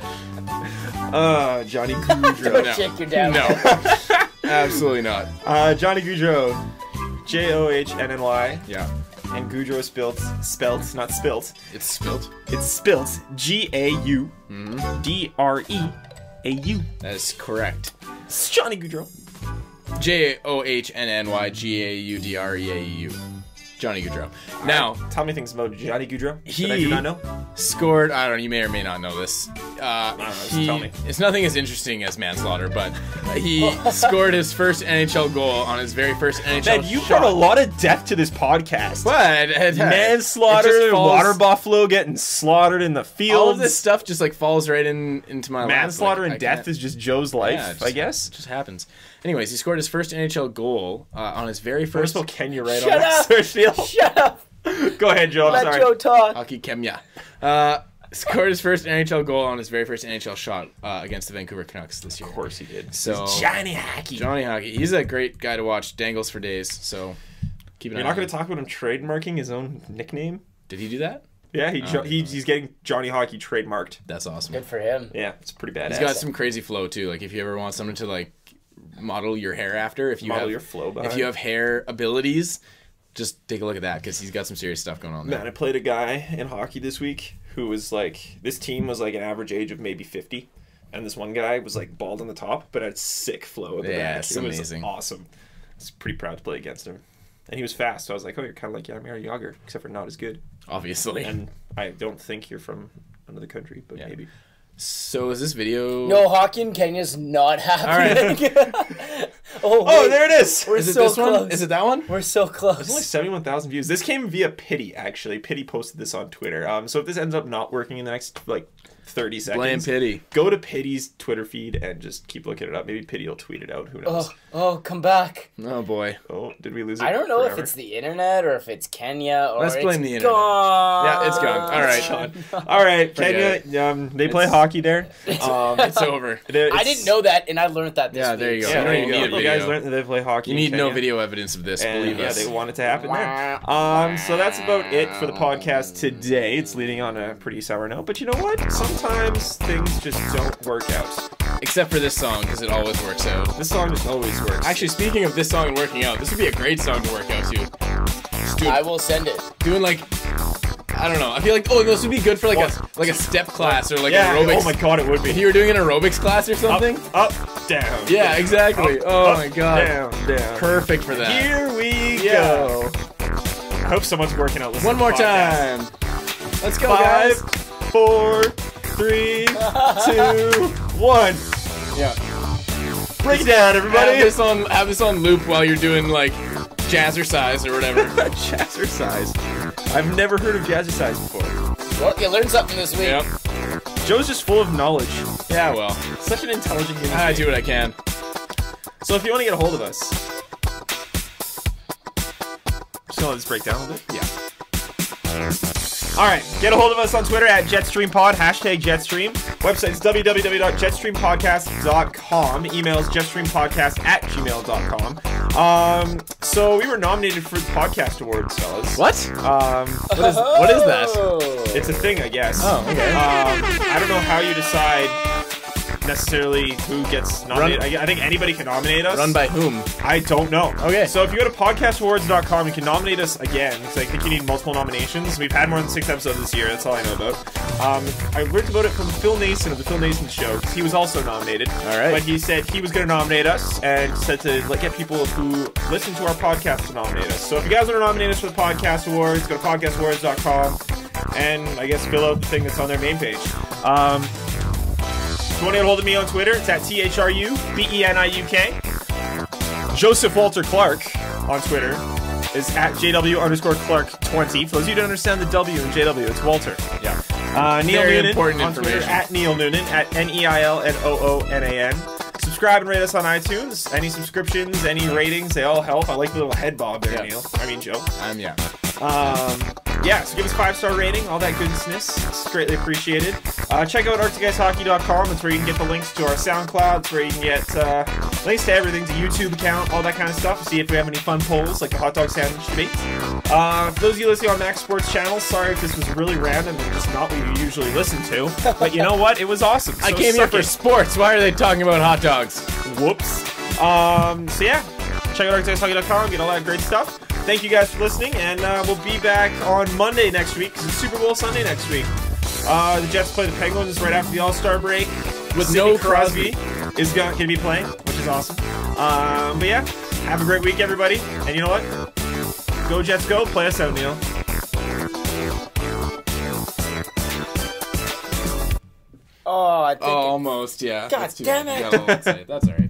Johnny Gaudreau. No. Check your dad. No. Absolutely not. Johnny Gaudreau. Johnny. Yeah. And Gaudreau spelt, not spilt. It's spilt. It's spilt. Gaudreau. That is correct. It's Johnny Gaudreau. Johnnygaudreau. Johnny Gaudreau. Now, Tell me things about Johnny Gaudreau that I He- do not know. scored. I don't know. You may or may not know this. just tell me. It's nothing as interesting as manslaughter, but he scored his first NHL goal on his very first NHL Man, you shot. brought a lot of depth to this podcast. What? Manslaughter, It just falls- water buffalo getting slaughtered in the fields. All of this stuff just like falls right into my lap. Manslaughter Like, and I death can't- is just Joe's life, Yeah, it I guess. It just happens. Anyways, he scored his first NHL goal on his very First first of all, Kenya right Shut on that up. search field. Shut up. Go ahead, Joe. I'm Let sorry. Joe talk. hockey Kemya. Scored his first NHL goal on his very first NHL shot against the Vancouver Canucks this year. Of course he did. So Johnny Hockey. Johnny Hockey, he's a great guy to watch. Dangles for days. So keep an You're eye not on going him. to talk about him trademarking his own nickname? Did he do that? Yeah, he's getting Johnny Hockey trademarked. That's awesome. Good for him. Yeah, it's pretty badass. He's got some crazy flow too. Like if you ever want someone to like model your hair after, if you Model have your flow behind. if you have hair abilities, just take a look at that because he's got some serious stuff going on there. Man, I played a guy in hockey this week who was like, this team was like an average age of maybe 50, and this one guy was like bald on the top, but had sick flow at the Yeah, back. it's It was amazing. awesome. I was pretty proud to play against him. And he was fast, so I was like, oh, you're kind of like Jaromir Jagr, except for not as good. Obviously. And I don't think you're from another country, but Yeah. maybe. So is this video? No, hockey in Kenya's not happening. Oh, wait. there it is! We're Is it so this close. one? Is it that one? We're so There's only close. 71,000 views. This came via Pity, actually. Pity posted this on Twitter. So if this ends up not working in the next, like, 30 seconds... Blame Pity. Go to Pity's Twitter feed and just keep looking it up. Maybe Pity will tweet it out. Who knows? Oh, Oh, come back. Oh boy. Oh, did we lose it? I don't know if forever? it's the internet or if it's Kenya or Let's blame it's the internet. gone. Yeah, it's gone. All right. All right, Forget Kenya. They play hockey there. It's over. I didn't know that, and I learned that this Yeah, week. there you go. Yeah, You don't there even you need a go. You guys video. learned that they play hockey. You in need no Kenya. video evidence of this, And, believe yeah, us. they want it to happen there. So that's about it for the podcast today. It's leading on a pretty sour note, but you know what? Sometimes things just don't work out. Except for this song, because it always works out. This song just always works. Actually, speaking of this song and working out, this would be a great song to work out to. Just I will send it. doing like, I don't know. I feel like, oh, this would be good for like a step class or like yeah, aerobics. oh my god, it would be. If you were doing an aerobics class or something. Up, down. Yeah, exactly. Oh up, my god. Down, down. Perfect for that. Here we go. I hope someone's working out. One more time. Let's go, 5, guys. 4, 3, 2, 1. Yeah. Break it down, everybody. Have this on loop while you're doing like jazzercise or whatever. Jazzercise. I've never heard of jazzercise before. Well, you learned something this week. Yep. Joe's just full of knowledge. Yeah, well, Such an intelligent human. I do what I can. So if you want to get a hold of us, just gonna let this break down a little bit. Yeah. Alright, get a hold of us on Twitter at JetStreamPod, #JetStream. Website's www.jetstreampodcast.com. Emails jetstreampodcast@gmail.com. So we were nominated for the Podcast Awards, fellas. What? What is that? It's a thing, I guess. Oh, okay. I don't know how you decide necessarily who gets nominated. I think anybody can nominate us. Run by whom? I don't know. Okay. So if you go to podcastawards.com, you can nominate us again, because I think you need multiple nominations. We've had more than 6 episodes this year. That's all I know about. I learned about it from Phil Nason of the Phil Nason Show, because he was also nominated. All right. But he said he was going to nominate us, and said to get people who listen to our podcast to nominate us. So if you guys want to nominate us for the Podcast Awards, go to podcastawards.com, and I guess fill out the thing that's on their main page. If you want to get a hold of me on Twitter, it's at THRUBENIUK. Joseph Walter Clark on Twitter is at JW_Clark20. For those of you who don't understand the W in JW, it's Walter. Yeah. Neil Very Noonan important on Twitter information. at Neil Noonan at NEILNOONAN. Subscribe and rate us on iTunes. Any subscriptions, any ratings, they all help. I like the little head bob there, Yeah. Neil. I mean, Joe. Yeah. Yeah, so give us a 5-star rating, all that goodness. It's greatly appreciated. Check out ArcticGuysHockey.com. That's where you can get the links to our SoundCloud. That's where you can get links to everything, to YouTube account, all that kind of stuff. See if we have any fun polls, like the hot dog sandwich debate. For those of you listening on Max Sports Channel, sorry if this was really random and just not what you usually listen to. But you know what? It was awesome. I So came here suck for it. sports. Why are they talking about hot dogs? Whoops. So yeah, check out ArcticGuysHockey.com, get all that great stuff. Thank you guys for listening, and we'll be back on Monday next week, because it's Super Bowl Sunday next week. The Jets play the Penguins right after the All-Star break. With Sidney no Crosby. is going to be playing, which is awesome. But yeah, have a great week, everybody. And you know what? Go Jets, go. Play us out, Neil. Oh, I think Almost, yeah. God That's too damn bad. it. You got a little to say. That's alright.